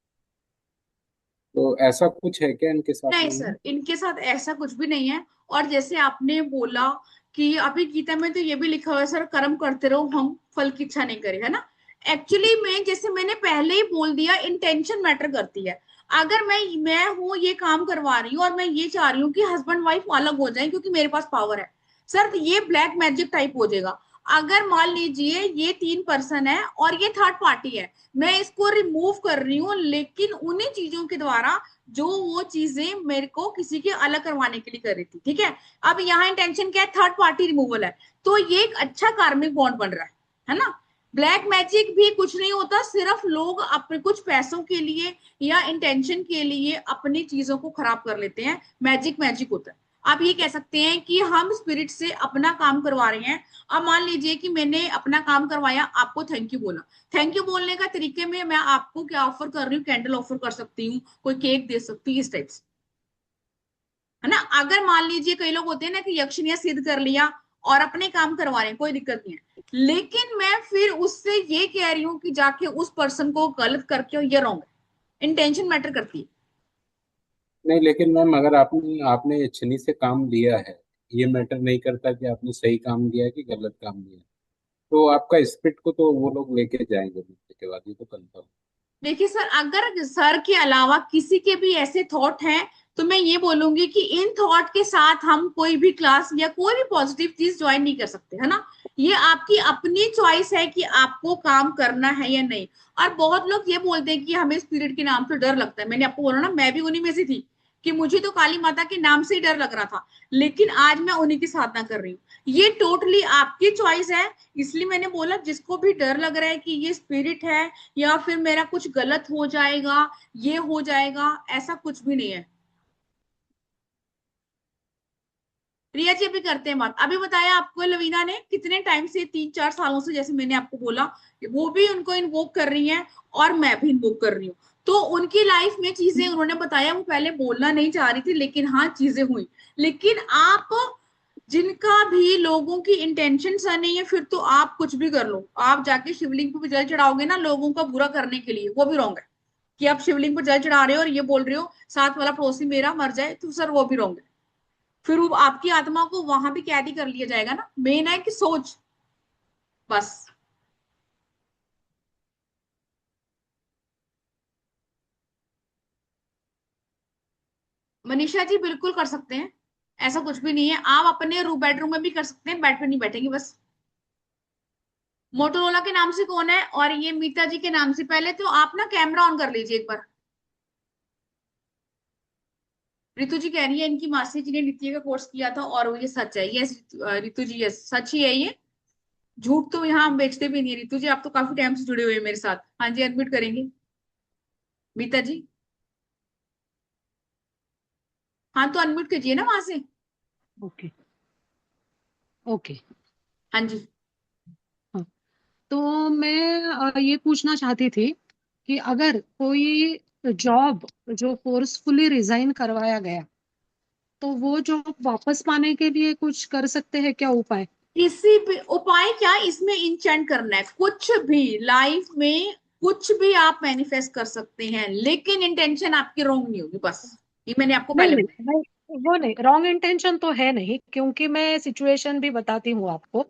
I: तो ऐसा कुछ है क्या इनके साथ
A: नहीं
I: में?
A: सर, इनके साथ ऐसा कुछ भी नहीं है। और जैसे आपने बोला कि अभी गीता में तो ये भी लिखा हुआ है सर, कर्म करते रहो, हम फल की इच्छा नहीं करें, है ना। एक्चुअली में जैसे मैंने पहले ही बोल दिया, इंटेंशन मैटर करती है। अगर मैं हूँ ये काम करवा रही हूँ और मैं ये चाह रही हूँ कि हस्बैंड वाइफ अलग हो जाए क्योंकि मेरे पास पावर है, सर तो ये ब्लैक मैजिक टाइप हो जाएगा। अगर मान लीजिए ये 3 पर्सन है और ये थर्ड पार्टी है, मैं इसको रिमूव कर रही हूँ, लेकिन उन्हीं चीजों के द्वारा जो वो चीजें मेरे को किसी के अलग करवाने के लिए कर रही थी। ठीक है। अब यहाँ इंटेंशन क्या है, थर्ड पार्टी रिमूवल है, तो ये एक अच्छा कार्मिक बॉन्ड बन रहा है ना। ब्लैक मैजिक भी कुछ नहीं होता, सिर्फ लोग अपने कुछ पैसों के लिए या इंटेंशन के लिए अपनी चीजों को खराब कर लेते हैं। मैजिक मैजिक होता है। आप ये कह सकते हैं कि हम स्पिरिट से अपना काम करवा रहे हैं। अब मान लीजिए कि मैंने अपना काम करवाया, आपको थैंक यू बोला। थैंक यू बोलने का तरीके में मैं आपको क्या ऑफर कर रही हूँ, कैंडल ऑफर कर सकती हूँ, कोई केक दे सकती हूँ, इस टाइप से, है ना। अगर मान लीजिए कई लोग होते हैं ना कि यक्षिणियां सिद्ध कर लिया और अपने काम करवा रहे हैं, कोई दिक्कत नहीं है, लेकिन मैं फिर उससे ये कह रही हूँ कि जाके उस पर्सन को गलत करके हो, ये रॉन्ग है। इंटेंशन मैटर करती है।
I: नहीं, लेकिन मैम अगर आपने आपने छनी से काम लिया है, ये मैटर नहीं करता कि आपने सही काम लिया है कि गलत काम लिया है। तो आपका स्पिरिट को तो वो लोग लेके जाएंगे मरने के बाद, ये तो कंफर्म।
A: देखिए सर, अगर सर के अलावा किसी के भी ऐसे थॉट हैं तो मैं ये बोलूंगी कि इन थॉट के साथ हम कोई भी क्लास या कोई भी पॉजिटिव चीज ज्वाइन नहीं कर सकते, है ना। ये आपकी अपनी चॉइस है कि आपको काम करना है या नहीं। और बहुत लोग ये बोलते हैं कि हमें स्पिरिट के नाम से डर लगता है। मैंने आपको बोला ना, मैं भी उन्हीं में से थी कि मुझे तो काली माता के नाम से ही डर लग रहा था, लेकिन आज मैं उन्हीं की साधना कर रही हूँ। ये टोटली आपकी चॉइस है। इसलिए मैंने बोला जिसको भी डर लग रहा है कि ये स्पिरिट है या फिर मेरा कुछ गलत हो जाएगा, ये हो जाएगा, ऐसा कुछ भी नहीं है। रिया जी अभी करते हैं बात। अभी बताया आपको लवीना ने कितने टाइम से, 3-4 सालों से, जैसे मैंने आपको बोला, वो भी उनको इन्वोक कर रही हैं और मैं भी इन्वोक कर रही हूँ। तो उनकी लाइफ में चीजें उन्होंने बताया, वो पहले बोलना नहीं चाह रही थी, लेकिन हाँ चीजें हुई। लेकिन आप जिनका भी लोगों की इंटेंशन सा नहीं है, फिर तो आप कुछ भी कर लो। आप जाके शिवलिंग पे जल चढ़ाओगे ना लोगों का बुरा करने के लिए, वो भी रॉन्ग है। कि आप शिवलिंग पर जल चढ़ा रहे हो और ये बोल रहे हो साथ वाला पड़ोसी मेरा मर जाए, तो सर वो भी रॉन्ग है। फिर वो आपकी आत्मा को वहां भी कैद ही कर लिया जाएगा ना। मेन है कि सोच, बस। मनीषा जी बिल्कुल कर सकते हैं, ऐसा कुछ भी नहीं है। आप अपने रूम बेडरूम में भी कर सकते हैं, बेड पे नहीं बैठेंगे बस। मोटोरोला के नाम से कौन है, और ये मीता जी के नाम से। पहले तो आप ना कैमरा ऑन कर लीजिए एक बार। रितु जी कह रही है इनकी मासी जी ने नृत्य का कोर्स किया था और ये सच है। यस रितु जी, यस सच ही है ये। झूठ तो यहाँ हम बेचते भी नहीं है। रितु जी आप तो काफी टाइम से जुड़े हुए हैं मेरे साथ। हाँ जी, एडमिट करेंगे मीता जी। हाँ तो अनम्यूट कीजिए ना वहां से।
J: Okay okay.
A: हाँ जी।
J: हाँ, तो मैं ये पूछना चाहती थी कि अगर कोई जॉब जो फोर्सफुली रिजाइन करवाया गया, तो वो जॉब वापस पाने के लिए कुछ कर सकते हैं क्या उपाय?
A: किसी भी उपाय क्या, इसमें इंचेंट करना है कुछ भी लाइफ में, कुछ भी आप मैनिफेस्ट कर सकते हैं, लेकिन इंटेंशन आपकी रॉन्ग नहीं होगी, बस। ये मैंने आपको
J: नहीं
A: पहले
J: नहीं
A: बताया।
J: वो नहीं, रॉन्ग इंटेंशन तो है नहीं, क्योंकि मैं सिचुएशन भी बताती हूँ आपको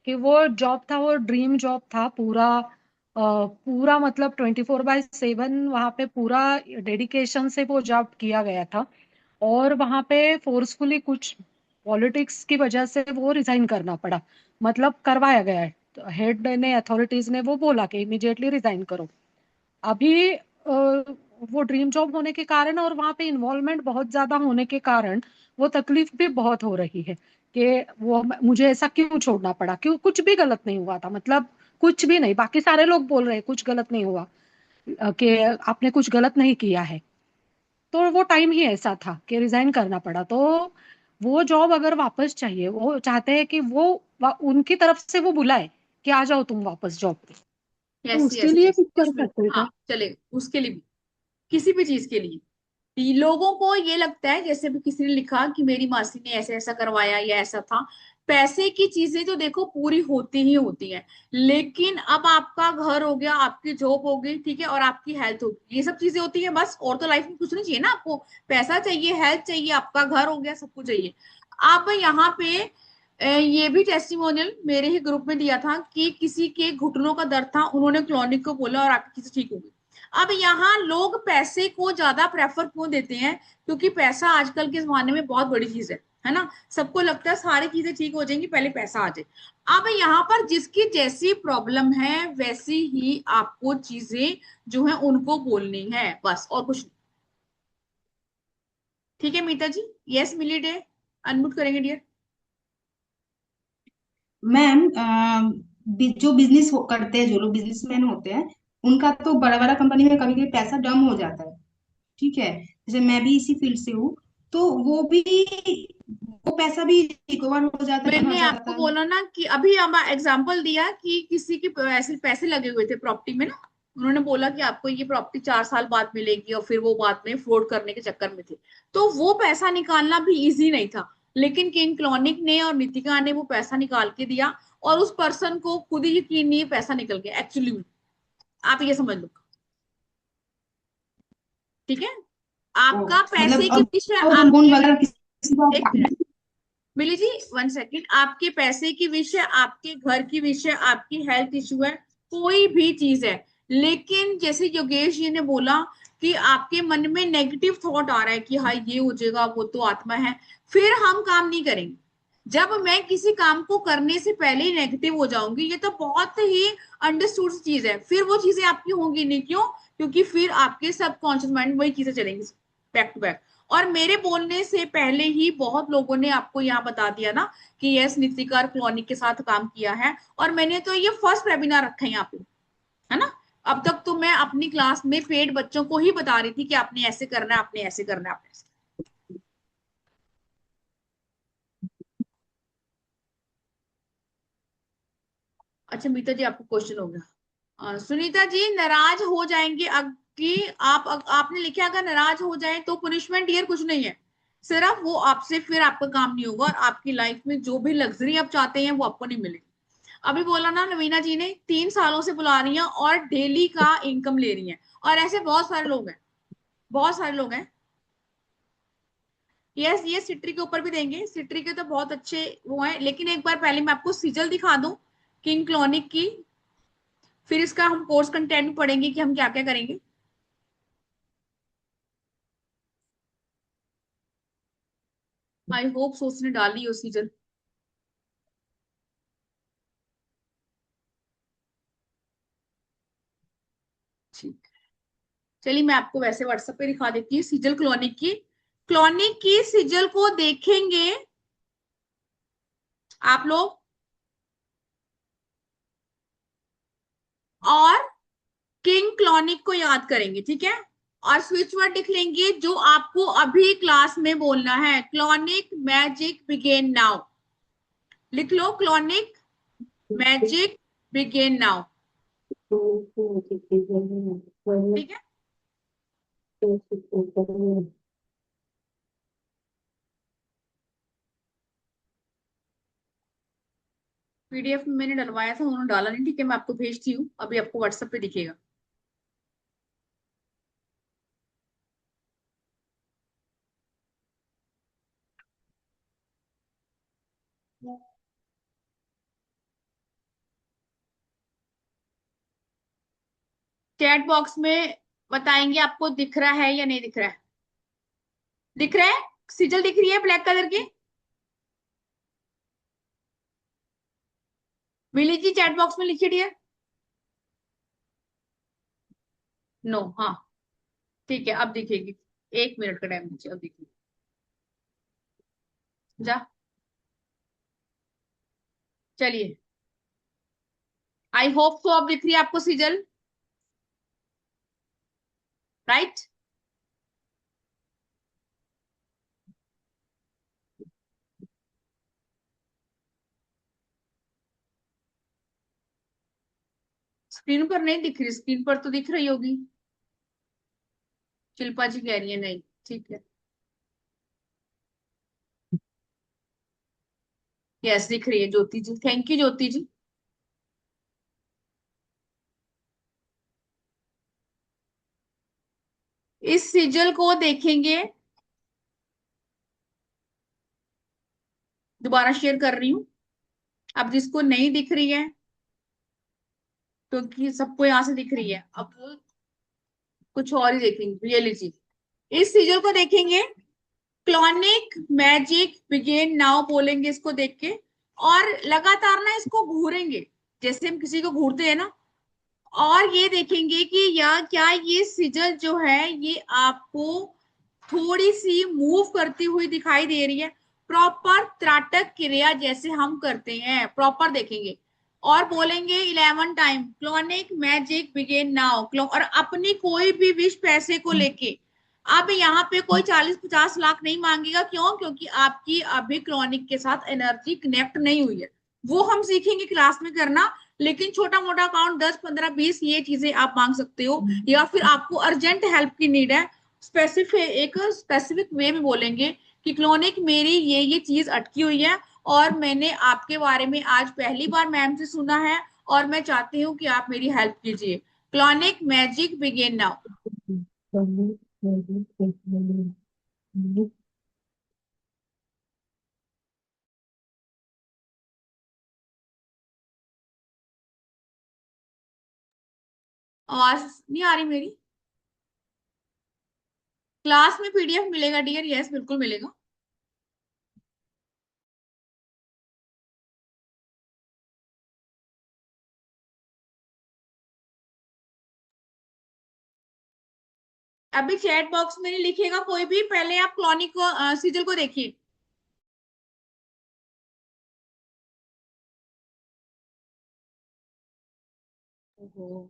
J: कि वो जॉब था, वो ड्रीम जॉब था पूरा। पूरा मतलब 24/7 वहाँ पे पूरा डेडिकेशन से वो जॉब किया गया था। और वहाँ पे फोर्सफुली कुछ पॉलिटिक्स की वजह से वो रिजाइन करना पड़ा, मतलब करवाया गया है। हेड ने, अथॉरिटीज ने वो बोला कि इमीडिएटली रिजाइन करो। अभी वो ड्रीम जॉब होने के कारण और वहां पे इन्वॉल्वमेंट बहुत ज्यादा होने के कारण वो तकलीफ भी बहुत हो रही है कि वो मुझे ऐसा क्यों छोड़ना पड़ा, क्यों, कुछ भी गलत नहीं हुआ था, मतलब कुछ भी नहीं, बाकी सारे लोग बोल रहे हैं कुछ गलत नहीं हुआ, कि आपने कुछ गलत नहीं किया है। तो वो टाइम ही ऐसा था कि रिजाइन करना पड़ा। तो वो जॉब अगर वापस चाहिए, वो चाहते हैं कि वो उनकी तरफ से वो बुलाए कि आ जाओ तुम वापस जॉब पे, तो
A: यस
J: उसके
A: यस
J: लिए
A: यस,
J: कुछ कर
A: कुछ भी,
J: सकते हैं
A: हाँ
J: क्या?
A: चलेगा उसके लिए भी। किसी भी चीज के लिए लोगों को ये लगता है, जैसे भी किसी ने लिखा कि मेरी मासी ने ऐसे ऐसा करवाया या ऐसा था। पैसे की चीजें तो देखो पूरी होती ही होती है, लेकिन अब आपका घर हो गया, आपकी जॉब हो गई, ठीक है, और आपकी हेल्थ होगी, ये सब चीजें होती है बस। और तो लाइफ में कुछ नहीं चाहिए ना आपको। पैसा चाहिए, हेल्थ चाहिए, आपका घर हो गया, सब कुछ चाहिए। अब यहाँ पे ये भी टेस्टिमोनियल मेरे ही ग्रुप में दिया था कि किसी के घुटनों का दर्द था, उन्होंने क्लॉनिक को बोला और आपकी चीज ठीक हो गई। अब यहाँ लोग पैसे को ज्यादा प्रेफर क्यों देते हैं, क्योंकि पैसा आजकल के जमाने में बहुत बड़ी चीज है ना। सबको लगता है सारी चीजें ठीक हो जाएंगी पहले पैसा आ जाए। अब यहाँ पर जिसकी जैसी प्रॉब्लम है वैसी ही आपको चीजें जो है उनको बोलनी है, बस, और कुछ नहीं। ठीक है मीता जी, यस मिली डे, अनम्यूट करेंगे डियर।
K: मैम, जो बिजनेस करते हैं, जो लोग बिजनेसमैन होते हैं, उनका तो बड़ा बड़ा कंपनी में कभी कभी पैसा डम हो जाता है। ठीक है, जैसे मैं भी इसी फील्ड से हूँ, तो वो पैसा भी रिकवर हो जाता है, जमा
A: मैंने
K: जाता
A: आपको
K: है।
A: बोला ना कि अभी हम एग्जांपल दिया कि किसी के ऐसे पैसे लगे हुए थे प्रॉपर्टी में ना, उन्होंने बोला कि आपको ये प्रॉपर्टी 4 साल बाद मिलेगी, और फिर वो बाद में फ्रॉड करने के चक्कर में थे। तो वो पैसा निकालना भी इजी नहीं था। लेकिन किंग क्लॉनिक ने और नितिका ने वो पैसा निकाल के दिया और उस पर्सन को खुद ही यकीन नहीं है पैसा निकल गया एक्चुअली में। आप ये समझ लो, ठीक है। आपका पैसे
K: मतलब
A: की
K: अब
A: विषय
K: और लोन वगैरह
A: आपके,
K: किसी को
A: एक मिनट मिली जी, 1 सेकेंड। आपके पैसे की विषय, आपके घर की विषय, आपकी हेल्थ इश्यू है, कोई भी चीज है, लेकिन जैसे योगेश जी ने बोला कि आपके मन में नेगेटिव थॉट आ रहा है कि हाँ ये हो जाएगा, वो तो आत्मा है, फिर हम काम नहीं करेंगे। जब मैं किसी काम को करने से पहले ही नेगेटिव हो जाऊंगी, ये तो बहुत ही अंडरस्टूड चीज है, फिर वो चीजें आपकी होंगी नहीं। क्यों? क्योंकि फिर आपके सबकॉन्शियस माइंड वही चीजें चलेंगी बैक टू बैक। और मेरे बोलने से पहले ही बहुत लोगों ने आपको यहाँ बता दिया ना कि यस नितिका और क्लॉनिक के साथ काम किया है, और मैंने तो ये फर्स्ट वेबिनार रखा है यहाँ पे, है ना। अब तक तो मैं अपनी क्लास में पेड बच्चों को ही बता रही थी कि आपने ऐसे करना है, आपने ऐसे करना है, आपने ऐसे। अच्छा मीता जी आपको क्वेश्चन हो गया। सुनीता जी नाराज हो जाएंगे कि आपने लिखा अगर नाराज हो जाए तो पनिशमेंट ईयर कुछ नहीं है, सिर्फ वो आपसे फिर आपका काम नहीं होगा और आपकी लाइफ में जो भी लग्जरी आप चाहते हैं वो आपको नहीं मिलेगी। अभी बोला ना नवीना जी ने 3 सालों से बुला रही हैं और डेली का इनकम ले रही हैं, और ऐसे बहुत सारे लोग हैं, बहुत सारे लोग हैं। यस ये सिट्री के ऊपर भी देंगे, सिट्री के तो बहुत अच्छे वो हैं, लेकिन एक बार पहले मैं आपको सिजल दिखा दूं किंग क्लॉनिक की, फिर इसका हम कोर्स कंटेंट भी पढ़ेंगे कि हम क्या क्या करेंगे। आई होप सो उसने डाली हो सीजन। ठीक, चलिए मैं आपको वैसे व्हाट्सएप पे दिखा देती हूँ सिजल क्लॉनिक की। क्लॉनिक की सिजल को देखेंगे आप लोग और किंग क्लॉनिक को याद करेंगे, ठीक है। और स्विच वर्ड लिख लेंगे जो आपको अभी क्लास में बोलना है, क्लॉनिक मैजिक बिगेन नाउ। लिख लो क्लॉनिक मैजिक बिगेन नाउ, ठीक है। पीडीएफ में मैंने डलवाया था, उन्होंने डाला नहीं, ठीक है। मैं आपको भेजती हूँ, अभी आपको व्हाट्सएप पे दिखेगा। चैट बॉक्स में बताएंगे आपको दिख रहा है या नहीं दिख रहा है। दिख रहा है, सिजल दिख रही है ब्लैक कलर की। मिली जी चैट बॉक्स में लिखिए डियर। नो, हाँ ठीक है अब दिखेगी, 1 मिनट का टाइम दीजिए, अब दिखेगी। जा, चलिए आई होप सो अब दिख रही है आपको सिजल, राइट। स्क्रीन पर नहीं दिख रही, स्क्रीन पर तो दिख रही होगी। शिल्पा जी कह रही है नहीं, ठीक है। यस दिख रही है ज्योति जी, थैंक यू ज्योति जी। इस सिजल को देखेंगे, दोबारा शेयर कर रही हूं। अब जिसको नहीं दिख रही है, क्योंकि सबको यहां से दिख रही है, अब कुछ और ही देखेंगे। ये लीजिए इस सिजल को देखेंगे, क्लॉनिक मैजिक बिगेन नाउ बोलेंगे इसको देख के, और लगातार ना इसको घूरेंगे जैसे हम किसी को घूरते हैं ना, और ये देखेंगे कि या क्या ये सिजल जो है ये आपको थोड़ी सी मूव करती हुई दिखाई दे रही है, प्रॉपर त्राटक क्रिया जैसे हम करते हैं, प्रॉपर देखेंगे और बोलेंगे 11 time clonic magic begin now. और अपनी कोई भी विश पैसे को लेके अब यहाँ पे कोई 40-50 लाख नहीं मांगेगा। क्यों? क्योंकि आपकी अभी क्लॉनिक के साथ एनर्जी कनेक्ट नहीं हुई है, वो हम सीखेंगे क्लास में करना। लेकिन छोटा मोटा अकाउंट 10, 15, 20 ये चीजें आप मांग सकते हो, या फिर आपको अर्जेंट हेल्प की नीड है, एक स्पेसिफिक वे में बोलेंगे कि क्लोनिक मेरी ये चीज अटकी हुई है और मैंने आपके बारे में आज पहली बार मैम से सुना है और मैं चाहती हूँ कि आप मेरी हेल्प कीजिए। Clonic magic begin now. आवाज नहीं आ रही मेरी? क्लास में पीडीएफ मिलेगा डियर? यस बिल्कुल मिलेगा। अभी चैट बॉक्स में नहीं लिखेगा कोई भी, पहले आप क्लॉनिक को सीजल को देखिए। ओहो।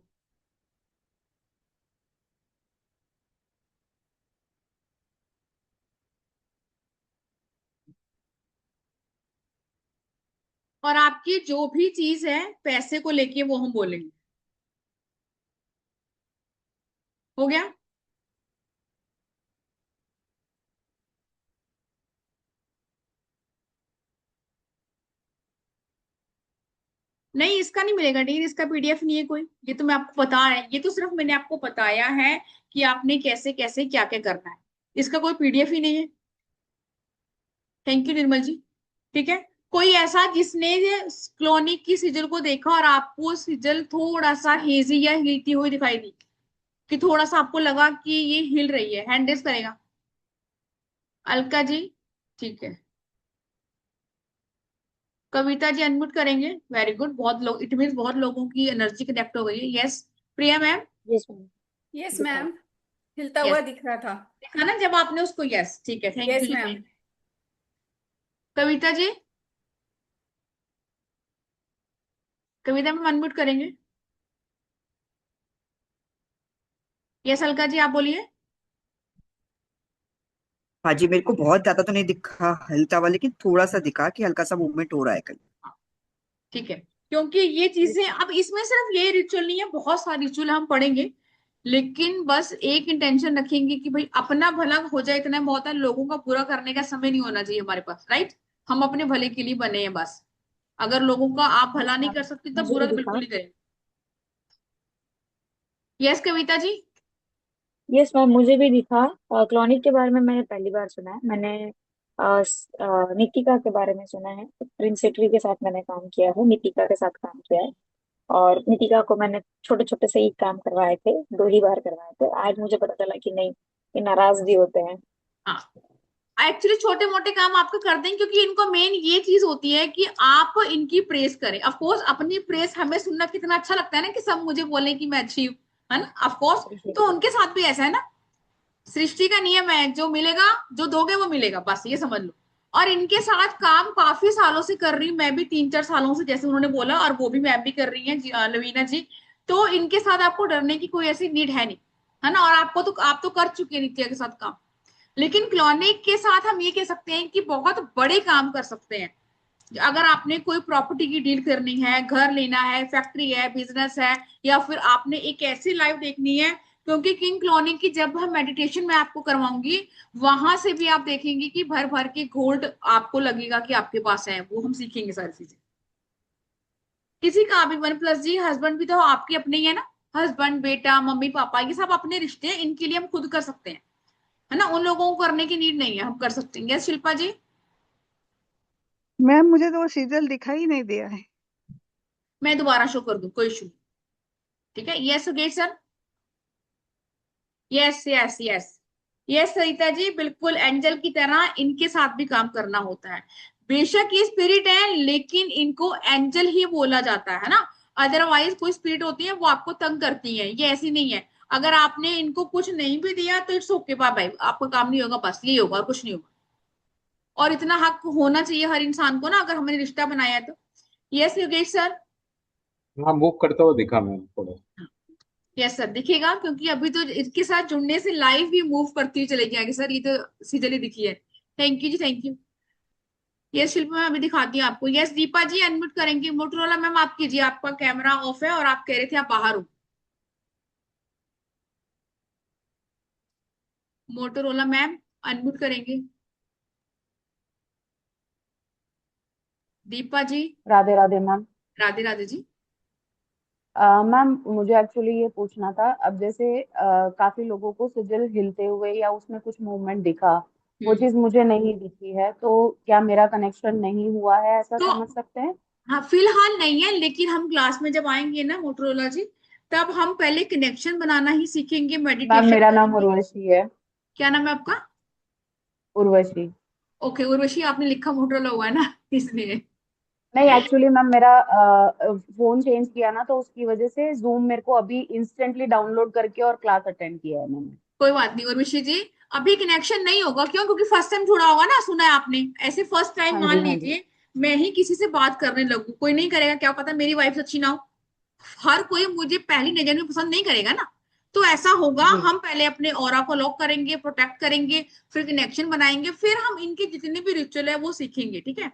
A: और आपकी जो भी चीज है पैसे को लेके वो हम बोलेंगे। हो गया? नहीं इसका नहीं मिलेगा डील, इसका पीडीएफ नहीं है कोई। ये तो मैं आपको बता रहा है, ये तो सिर्फ मैंने आपको बताया है कि आपने कैसे कैसे क्या क्या करना है। इसका कोई पीडीएफ ही नहीं है। थैंक यू निर्मल जी। ठीक है, कोई ऐसा जिसने क्लोनिक की सिजल को देखा और आपको सिजल थोड़ा सा हेजी या हिलती हुई दिखाई दी, कि थोड़ा सा आपको लगा कि ये हिल रही है, हैंड रेस करेगा। अलका जी ठीक है। कविता जी अनम्यूट करेंगे, वेरी गुड। बहुत लोग, इट मीन बहुत लोगों की एनर्जी कनेक्ट हो गई है। Yes Priya ma'am.
H: Yes ma'am.
L: Yes ma'am, हिलता
A: यस
L: हुआ दिख रहा था।
A: देखा ना जब आपने उसको? यस ठीक है, थैंक यू
L: यस
A: जी।
L: Ma'am.
A: Kavita ji, Kavita ma'am unmute करेंगे। यस अलका जी आप बोलिए।
G: हाँ जी, मेरे को बहुत ज्यादा तो नहीं दिखा हल्का हुआ, लेकिन थोड़ा सा दिखा कि हल्का सा मूवमेंट हो रहा है कहीं।
A: ठीक है, क्योंकि ये चीजें अब इसमें सिर्फ ये रिचुअल नहीं है, बहुत सारे रिचुअल हम पढ़ेंगे, लेकिन बस एक इंटेंशन रखेंगे कि भाई अपना भला हो जाए, इतना बहुत है। लोगों का बुरा करने का समय नहीं होना चाहिए हमारे पास, राइट? हम अपने भले के लिए बने हैं बस। अगर लोगों का आप भला नहीं कर सकते तब
H: मुझे
A: बुरा
H: भी
A: तो
H: दिखा।
A: बिल्कुल ही करें। Yes Kavita ji.
H: Yes ma'am, मुझे भी दिखा। क्लोनिक के बारे में मैंने पहली बार सुना है। मैंने नितिका के बारे में सुना है। प्रिंस सेट्री के साथ मैंने काम किया है, नितिका के साथ काम किया है। और नितिका को मैंने छोटे छोटे से ही काम करवाए थे, 2 ही बार करवाए थे। आज मुझे पता चला कि नहीं, ये नाराज भी होते हैं।
A: हाँ एक्चुअली छोटे मोटे काम आपको कर दें, क्योंकि इनको मेन ये चीज होती है कि आप इनकी प्रेस करें। ऑफ कोर्स अपनी प्रेस हमें सुनना कितना अच्छा लगता है ना, कि सब मुझे बोले कि मैं अच्छी हूँ, है ना? Of course. तो उनके साथ भी ऐसा है ना, सृष्टि का नियम है, जो मिलेगा, जो दोगे वो मिलेगा, बस ये समझ लो। और इनके साथ काम काफी सालों से कर रही हूँ मैं भी, 3-4 सालों से, जैसे उन्होंने बोला, और वो भी मैम भी कर रही है लवीना जी। तो इनके साथ आपको डरने की कोई ऐसी नीड है नहीं, है ना? और आपको तो, आप तो कर चुके हैं नित्या के साथ काम। लेकिन क्लोनिक के साथ हम ये कह सकते हैं कि बहुत बड़े काम कर सकते हैं। अगर आपने कोई प्रॉपर्टी की डील करनी है, घर लेना है, फैक्ट्री है, बिजनेस है, या फिर आपने एक ऐसी लाइफ देखनी है, क्योंकि किंग क्लोनिक की जब हम मेडिटेशन में आपको करवाऊंगी, वहां से भी आप देखेंगे कि भर भर के गोल्ड आपको लगेगा कि आपके पास है। वो हम सीखेंगे सारी चीजें। किसी का भी 1+ जी, हस्बैंड भी तो आपके अपने ही है ना। हस्बैंड, बेटा, मम्मी पापा, ये सब अपने रिश्ते हैं, इनके लिए हम खुद कर सकते हैं, है ना? उन लोगों को करने की नीड नहीं है, हम कर सकते हैं। यस शिल्पा जी।
E: मैम मुझे तो वो सीरियल दिखाई नहीं दिया है।
A: मैं दोबारा शो कर दूं, कोई इशू नहीं। ठीक है, यस सुगेश sir. Yes yes yes. Yes Sarita ji, बिल्कुल एंजल की तरह इनके साथ भी काम करना होता है। बेशक ये स्पिरिट है, लेकिन इनको एंजल ही बोला जाता है ना। अदरवाइज कोई स्पिरिट होती है वो आपको तंग करती है, ये ऐसी नहीं है। अगर आपने इनको कुछ नहीं भी दिया तो इट्स ओके, बाय बाय, आपका काम नहीं होगा, बस यही होगा और कुछ नहीं होगा। और इतना हक होना चाहिए हर इंसान को ना, अगर हमने रिश्ता बनाया है तो। Yes Yogesh sir.
I: हाँ, मूव करता हुआ दिखा मैम थोड़ा।
A: यस सर दिखेगा, क्योंकि अभी तो इसके साथ जुड़ने से लाइफ भी मूव करती हुई चलेगी आगे सर, ये तो सीधे दिखी है। थैंक यू जी, thank you. Yes Shilpa ma'am अभी दिखाती हूँ आपको। यस दीपा जी अनम्यूट करेंगे। मोटरोला मैम आप कीजिए, आपका कैमरा ऑफ है और आप कह रहे थे आप बाहर हो। मोटरोला मैम अनम्यूट करेंगे। दीपा जी।
M: राधे राधे मैम।
A: राधे राधे जी।
M: मैम मुझे एक्चुअली ये पूछना था, अब जैसे काफी लोगों को सिजिल हिलते हुए या उसमें कुछ मूवमेंट दिखा, वो चीज मुझे नहीं दिखी है, तो क्या मेरा कनेक्शन नहीं हुआ है, ऐसा
A: तो
M: समझ सकते हैं?
A: हाँ, फिलहाल नहीं है, लेकिन हम क्लास में जब आएंगे ना मोटरोला जी, तब हम पहले कनेक्शन बनाना ही सीखेंगे,
M: मैम
A: मेडिटेशन
M: मेरा नाम
A: करेंगे।
M: उर्वशी है।
A: क्या नाम है आपका?
M: उर्वशी।
A: ओके उर्वशी, आपने लिखा मोटरोला हुआ है ना इसलिए।
M: नहीं एक्चुअली मैम मेरा फोन चेंज किया ना, तो उसकी वजह से जूम मेरे को अभी इंस्टेंटली डाउनलोड करके और क्लास अटेंड किया है मैंने।
A: कोई बात नहीं उर्वशी जी, अभी कनेक्शन नहीं होगा, क्यों? क्योंकि फर्स्ट टाइम जुड़ा होगा ना, सुना है आपने, ऐसे फर्स्ट टाइम
M: हाँ
A: मान
M: जी हाँ जी।
A: लीजिए मैं ही किसी से बात करने लगूं, कोई नहीं करेगा, क्या पता मेरी वाइफ अच्छी ना हो, हर कोई मुझे पहली नजर में पसंद नहीं करेगा ना। तो ऐसा होगा,
M: जी।
A: हम पहले अपने ऑरा को लॉक करेंगे, प्रोटेक्ट करेंगे, फिर कनेक्शन बनाएंगे, फिर हम इनके जितने भी रिचुअल है वो सीखेंगे, ठीक है?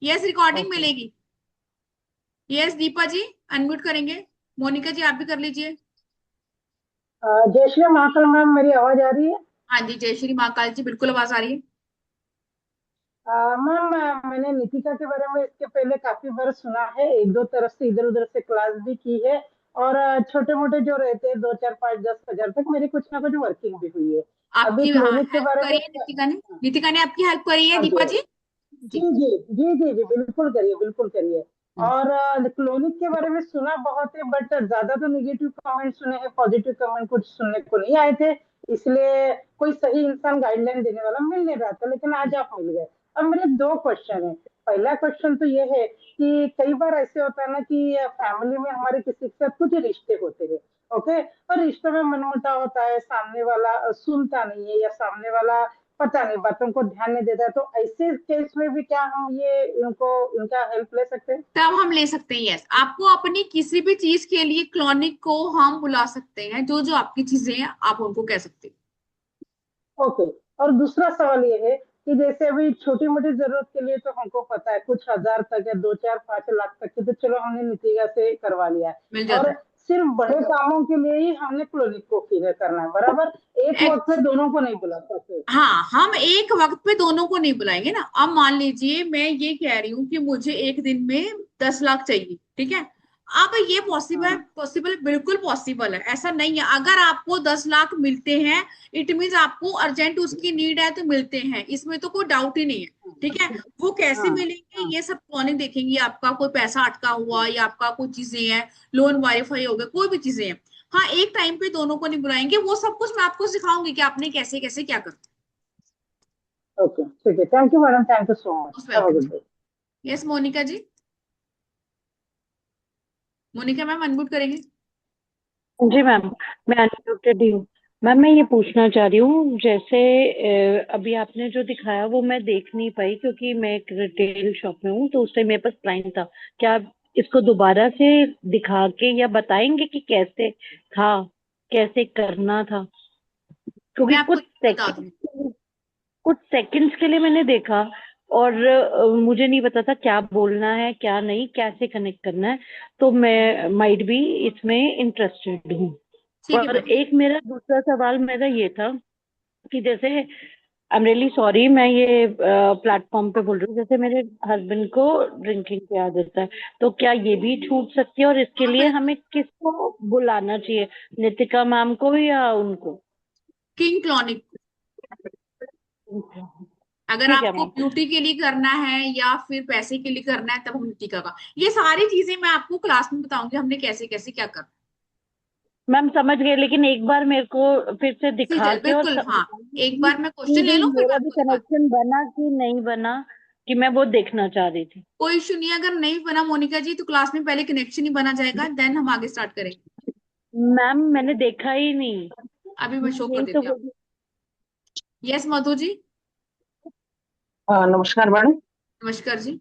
A: Yes, recording
M: okay.
A: मिलेगी। यस दीपा जी, अनम्यूट करेंगे। मोनिका जी आप भी कर लीजिए।
N: जय श्री महाकाल मैम, मेरी आवाज आ रही है?
A: हाँ जी, जय श्री महाकाल जी, बिल्कुल आवाज आ रही है।
N: मैम मैंने नितिका के बारे में इसके पहले काफी बार सुना है, एक दो तरफ से इधर उधर से क्लास भी की है, और छोटे मोटे जो रहते हैं 2 4 5 10 हजार तक मेरी कुछ ना कुछ वर्किंग भी हुई है। अभी
A: आपकी हाँ
N: क्लिनिक के
A: हेल्प
N: बारे में।
A: करी है नितिका ने, नितिका ने आपकी हेल्प करी है
N: हाँ
A: दीपा
N: जी
A: जी।
N: जी
A: जी।
N: जी जी जी जी बिल्कुल करिए, बिल्कुल करिए। और क्लोनिक के बारे में सुना बहुत है, बट ज्यादा तो निगेटिव कमेंट सुने हैं, पॉजिटिव कमेंट कुछ सुनने को नहीं आए थे, इसलिए कोई सही इंसान गाइडलाइन देने वाला मिल नहीं रहा था, लेकिन आज आप मिल गए। अब मेरे दो क्वेश्चन है। पहला क्वेश्चन तो ये है कि कई बार ऐसे होता है ना कि फैमिली में हमारे किसी के साथ कुछ रिश्ते होते हैं, ओके, और रिश्तों में मनमुटाव होता है, सामने वाला सुनता नहीं है, या सामने वाला पता नहीं बातों को ध्यान नहीं देता है, तो ऐसे केस में भी क्या हम ये इनको इनका हेल्प ले सकते हैं?
A: तब हम ले सकते हैं, यस, आपको अपनी किसी भी चीज के लिए क्लॉनिक को हम बुला सकते हैं, जो जो आपकी चीजें हैं आप उनको कह सकते हैं।
N: ओके। और दूसरा सवाल ये है कि जैसे अभी छोटी मोटी जरूरत के लिए तो हमको पता है कुछ हजार तक या 2 4 5 लाख तक की, तो चलो हमने नितिगा से करवा लिया है,
A: मिल जाता
N: और
A: है।
N: सिर्फ बड़े कामों के लिए ही हमने क्लिनिक को फिर करना है, बराबर? एक वक्त में दोनों को नहीं बुला सकते।
A: हाँ, हम एक वक्त पे दोनों को नहीं बुलाएंगे ना। अब मान लीजिए मैं ये कह रही हूँ कि मुझे एक दिन में 10 लाख चाहिए, ठीक है? अब ये पॉसिबल
N: हाँ
A: पॉसिबल बिल्कुल पॉसिबल है, ऐसा नहीं है। अगर आपको 10 लाख मिलते हैं, इट मीन्स आपको अर्जेंट उसकी नीड है, तो मिलते हैं, इसमें तो कोई डाउट ही नहीं है, ठीक है? वो कैसे
N: हाँ
A: मिलेंगे
N: हाँ
A: ये सब कौन देखेंगे, आपका कोई पैसा अटका हुआ या आपका कोई चीजें हैं, लोन वाईफाई हो गया, कोई भी चीजें हैं। हाँ, एक टाइम पे दोनों को नहीं बुलाएंगे, वो सब कुछ मैं आपको सिखाऊंगी कि आपने कैसे कैसे क्या करना।
N: ओके, ठीक है, thank you madam, thank you so much,
A: most
N: have a
A: welcome
N: good
A: जी।
N: Day.
A: Yes Monika ji. Monika ma'am unmute करेंगे।
O: जी मैम, मैं अनम्यूटेड ही हूँ। मैम मैं ये पूछना चाह रही हूँ, जैसे अभी आपने जो दिखाया वो मैं देख नहीं पाई क्योंकि मैं एक रिटेल शॉप में हूँ, तो उस टाइम मेरे पास क्लाइंट था। क्या आप इसको दोबारा से दिखा के या बताएंगे कि कैसे था, कैसे करना था?
A: मैं
O: क्योंकि
A: आपको बता दूंगी।
O: कुछ सेकंड्स के लिए मैंने देखा और मुझे नहीं पता था क्या बोलना है क्या नहीं, कैसे कनेक्ट करना है, तो मैं माइट भी इसमें इंटरेस्टेड हूँ।
A: ठीक है
O: और
A: मैम।
O: एक मेरा दूसरा सवाल मेरा ये था कि जैसे आई एम रियली सॉरी मैं ये प्लेटफॉर्म पे बोल रही हूँ, जैसे मेरे हस्बैंड को ड्रिंकिंग की आदत है, तो क्या ये भी छूट सकती है? और इसके
A: हाँ
O: लिए
A: बिल्कुल।
O: हमें किसको बुलाना चाहिए, नितिका मैम को या उनको?
A: King clonic. अगर
O: ठीक है
A: आपको
O: मैम।
A: ब्यूटी के लिए करना है या फिर पैसे के लिए करना है, तब हम टीका का, ये सारी चीजें मैं आपको क्लास में बताऊंगी, हमने कैसे कैसे क्या करना।
O: मैम समझ गए, लेकिन एक बार मेरे को फिर से दिखा
A: सीजल
O: के और
A: बिल्कुल, हाँ,
O: बताइए
A: एक बार मैं
O: कि
A: क्वेश्चन ले
O: भी
A: लूं, फिर मैं
O: मेरा भी
A: आपको दिखा।
O: कनेक्शन बना कि नहीं बना, कि मैं वो देखना चाह रही थी।
A: कोई इशू नहीं है, अगर नहीं बना मोनिका जी तो क्लास में पहले कनेक्शन ही बना जाएगा, देन हम आगे स्टार्ट करेंगे।
O: मैम मैंने देखा ही नहीं,
A: अभी मैं शो कर
O: यही तो
A: देती हूँ।
O: बोल।
A: यस मधु जी।
C: नमस्कार मैडम।
A: नमस्कार जी।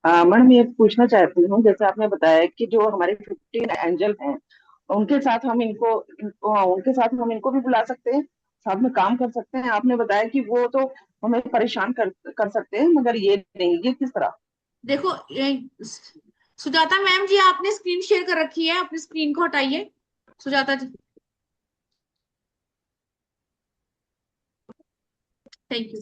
C: मैडम ये पूछना चाहती हूँ, जैसे आपने बताया कि जो हमारे 15 एंजल हैं, उनके साथ हम उनके साथ हम इनको भी बुला सकते हैं, साथ में काम कर सकते हैं। आपने बताया कि वो तो हमें परेशान कर सकते हैं, मगर ये नहीं, ये किस तरह?
A: देखो सुजाता मैम जी, आपने स्क्रीन शेयर कर रखी है, अपनी स्क्रीन को हटाइए सुजाता जी। Thank you.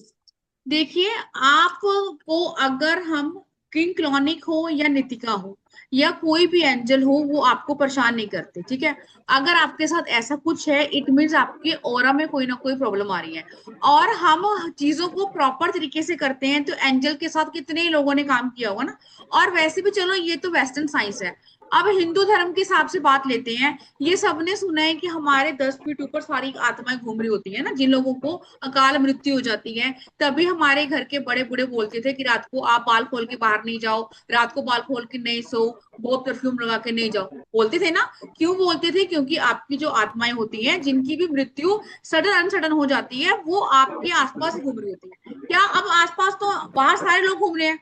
A: देखिए, आपको अगर हम किंग क्लॉनिक हो या नितिका हो या कोई भी एंजल हो, वो आपको परेशान नहीं करते, ठीक है। अगर आपके साथ ऐसा कुछ है, इट मीन्स आपके ऑरा में कोई ना कोई प्रॉब्लम आ रही है। और हम चीजों को प्रॉपर तरीके से करते हैं, तो एंजल के साथ कितने ही लोगों ने काम किया होगा ना। और वैसे भी चलो, ये तो वेस्टर्न साइंस है। अब हिंदू धर्म के हिसाब से बात लेते हैं। ये सबने सुना है कि हमारे 10 फीट ऊपर सारी आत्माएं घूम रही होती है ना, जिन लोगों को अकाल मृत्यु हो जाती है। तभी हमारे घर के बड़े बूढ़े बोलते थे कि रात को आप बाल खोल के बाहर नहीं जाओ, रात को बाल खोल के नहीं सो, बहुत परफ्यूम लगा के नहीं जाओ, बोलते थे ना। क्यों बोलते थे? क्योंकि आपकी जो आत्माएं होती हैं, जिनकी भी मृत्यु सडन अनसडन हो जाती है, वो आपके आसपास घूम रही होती है। क्या अब आसपास तो बाहर सारे लोग घूम रहे हैं,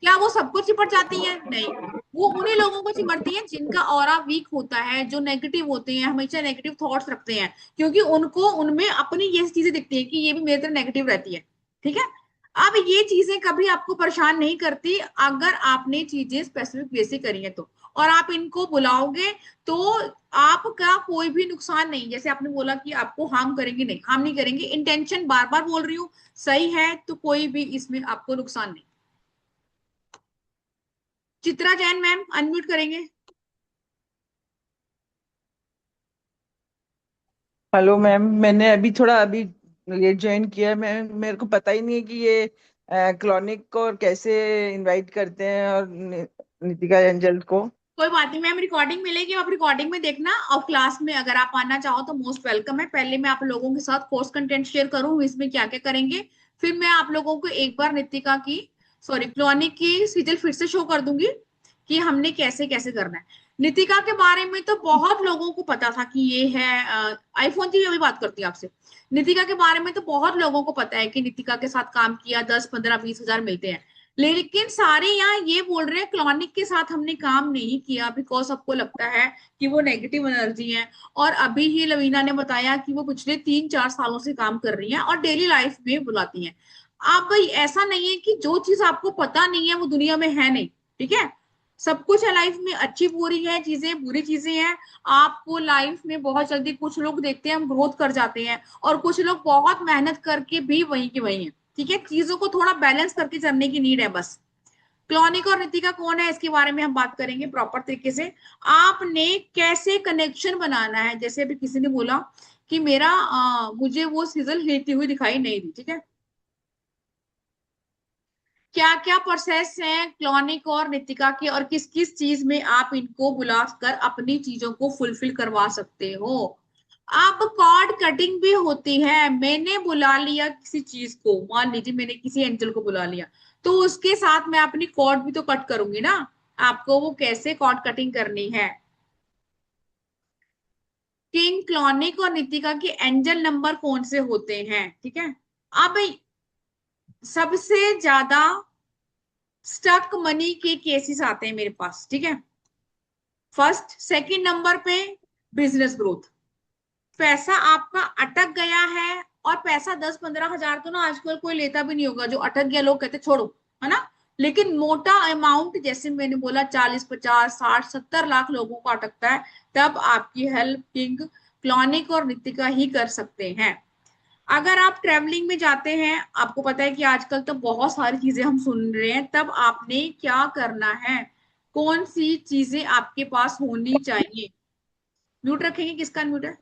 A: क्या वो सबको चिपट जाती हैं? नहीं, वो उन्हीं लोगों को चिमटती हैं जिनका ऑरा वीक होता है, जो नेगेटिव होते हैं, हमेशा नेगेटिव थॉट्स रखते हैं, क्योंकि उनको उनमें अपनी ये चीजें दिखती है कि ये भी मेरी तरह नेगेटिव रहती है, ठीक है। अब ये चीजें कभी आपको परेशान नहीं करती अगर आपने चीजें स्पेसिफिक वे से करी है तो, और आप इनको बुलाओगे तो आपका कोई भी नुकसान नहीं। जैसे आपने बोला कि आपको हार्म करेंगे, नहीं, हार्म नहीं करेंगे। इंटेंशन बार बार बोल रही हूँ, सही है, तो कोई भी इसमें आपको नुकसान नहीं। चित्रा जैन मैम अनम्यूट करेंगे।
P: हेलो मैम, मैंने अभी लेट ज्वाइन किया है। मैं मेरे को पता ही नहीं है कि ये क्लॉनिक को और कैसे इनवाइट करते हैं और नितिका एंजल को।
A: कोई बात नहीं मैम, रिकॉर्डिंग मिलेगी, आप रिकॉर्डिंग में देखना। और क्लास में अगर आप आना चाहो तो मोस्ट वेलकम है। पहले मैं आप लोगों के साथ कोर्स कंटेंट शेयर करूँ, इसमें क्या क्या करेंगे, फिर मैं आप लोगों को एक बार नितिका की, सॉरी, क्लॉनिक की सीरियल फिर से शो कर दूंगी कि हमने कैसे कैसे करना है। नितिका के बारे में तो बहुत लोगों को पता था कि ये है आईफोन की, अभी बात करती हूँ आपसे। नितिका के बारे में तो बहुत लोगों को पता है कि नितिका के साथ काम किया, 10, 15, 20 हजार मिलते हैं। लेकिन सारे यहाँ ये बोल रहे हैं क्लॉनिक के साथ हमने काम नहीं किया, बिकॉज सबको लगता है कि वो नेगेटिव एनर्जी है। और अभी ही लवीना ने बताया कि वो पिछले 3-4 सालों से काम कर रही हैं और डेली लाइफ में बुलाती हैं। अब ऐसा नहीं है कि जो चीज आपको पता नहीं है वो दुनिया में है नहीं, ठीक है। सब कुछ है लाइफ में, अच्छी बुरी है चीजें, बुरी चीजें हैं। आपको लाइफ में बहुत जल्दी, कुछ लोग देखते हैं हम ग्रोथ कर जाते हैं, और कुछ लोग बहुत मेहनत करके भी वहीं के वहीं है, ठीक है। चीजों को थोड़ा बैलेंस करके चलने की नीड है बस। क्लॉनिक और नितिका कौन है, इसके बारे में हम बात करेंगे प्रॉपर तरीके से। आपने कैसे कनेक्शन बनाना है, जैसे अभी किसी ने बोला कि मुझे वो सीजल हिलती हुई दिखाई नहीं दी, ठीक है। क्या क्या प्रोसेस है क्लॉनिक और नितिका के, और किस किस चीज में आप इनको बुलाकर अपनी चीजों को फुलफिल करवा सकते हो। अब कॉर्ड कटिंग भी होती है। मैंने बुला लिया किसी चीज को, मान लीजिए मैंने किसी एंजल को बुला लिया, तो उसके साथ मैं अपनी कॉर्ड भी तो कट करूंगी ना। आपको वो कैसे कॉर्ड कटिंग करनी है। किंग, क्लॉनिक और नितिका के एंजल नंबर कौन से होते हैं, ठीक है। अब सबसे ज्यादा स्टक मनी के केसेस आते हैं मेरे पास, ठीक है। फर्स्ट, सेकंड नंबर पे बिजनेस ग्रोथ। पैसा आपका अटक गया है, और पैसा 10-15 हजार तो ना आजकल कोई लेता भी नहीं होगा, जो अटक गया लोग कहते छोड़ो, है ना। लेकिन मोटा अमाउंट, जैसे मैंने बोला 40, 50, 60, 70 लाख लोगों को अटकता है, तब आपकी हेल्प किंग, क्लॉनिक और नितिका ही कर सकते हैं। अगर आप ट्रेवलिंग में जाते हैं, आपको पता है कि आजकल तो बहुत सारी चीजें हम सुन रहे हैं, तब आपने क्या करना है, कौन सी चीजें आपके पास होनी चाहिए। म्यूट रखेंगे, किसका म्यूट है।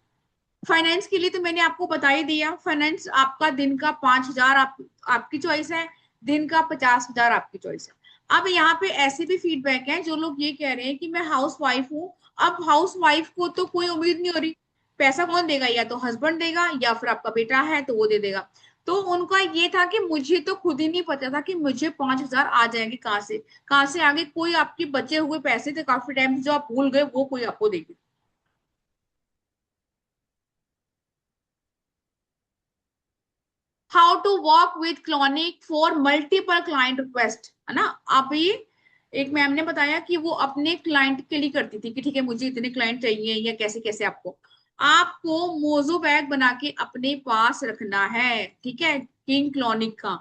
A: फाइनेंस के लिए तो मैंने आपको बता ही दिया। फाइनेंस आपका दिन का 5 हजार आपकी चॉइस है, दिन का 50 हजार आपकी चॉइस है। अब यहाँ पे ऐसे भी फीडबैक है, जो लोग ये कह रहे हैं कि मैं हाउस वाइफ हूँ। अब हाउस वाइफ को तो कोई उम्मीद नहीं हो रही, पैसा कौन देगा, या तो हस्बैंड देगा या फिर आपका बेटा है तो वो दे देगा। तो उनका ये था कि मुझे तो खुद ही नहीं पता था कि मुझे 5 हजार आ जाएंगे कहाँ से आगे। कोई आपके बचे हुए पैसे थे काफी टाइम से जो आप भूल गए, वो कोई आपको देगी। How to work with clonic for multiple client request, है ना। अभी एक मैम ने बताया कि वो अपने क्लाइंट के लिए करती थी कि ठीक है मुझे इतने क्लाइंट चाहिए, या कैसे कैसे आपको मोजो बैग बना के अपने पास रखना है, ठीक है। किंग क्लॉनिक का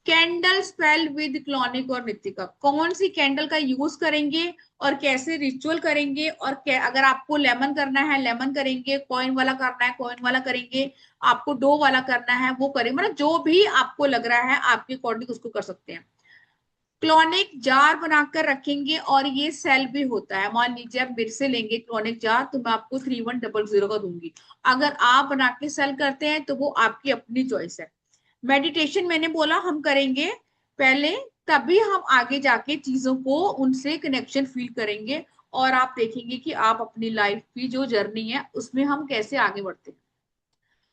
A: कैंडल स्पेल विद क्लॉनिक और नितिका, कौन सी कैंडल का यूज करेंगे और कैसे रिचुअल करेंगे, और अगर आपको लेमन करना है लेमन करेंगे, कॉइन वाला करना है कॉइन वाला करेंगे, आपको डो वाला करना है वो करेंगे, मतलब जो भी आपको लग रहा है आपके अकॉर्डिंग उसको कर सकते हैं। क्लोनिक जार बनाकर रखेंगे और ये सेल भी होता है। मान लीजिए आप मेरे से लेंगे क्लोनिक जार तो मैं आपको 3100 का दूंगी। अगर आप बना के सेल करते हैं तो वो आपकी अपनी चॉइस है। मेडिटेशन मैंने बोला हम करेंगे पहले, तभी हम आगे जाके चीजों को उनसे कनेक्शन फील करेंगे और आप देखेंगे कि आप अपनी लाइफ की जो जर्नी है उसमें हम कैसे आगे बढ़ते हैं।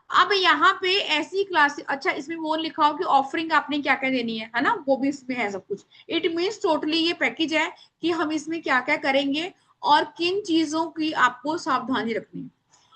A: अब यहाँ पे ऐसी क्लास, अच्छा इसमें वो लिखा हो कि ऑफरिंग आपने क्या क्या देनी है ना, वो भी इसमें है सब कुछ। इट मीन्स टोटली ये पैकेज है कि हम इसमें क्या क्या करेंगे और किन चीजों की आपको सावधानी रखनी है।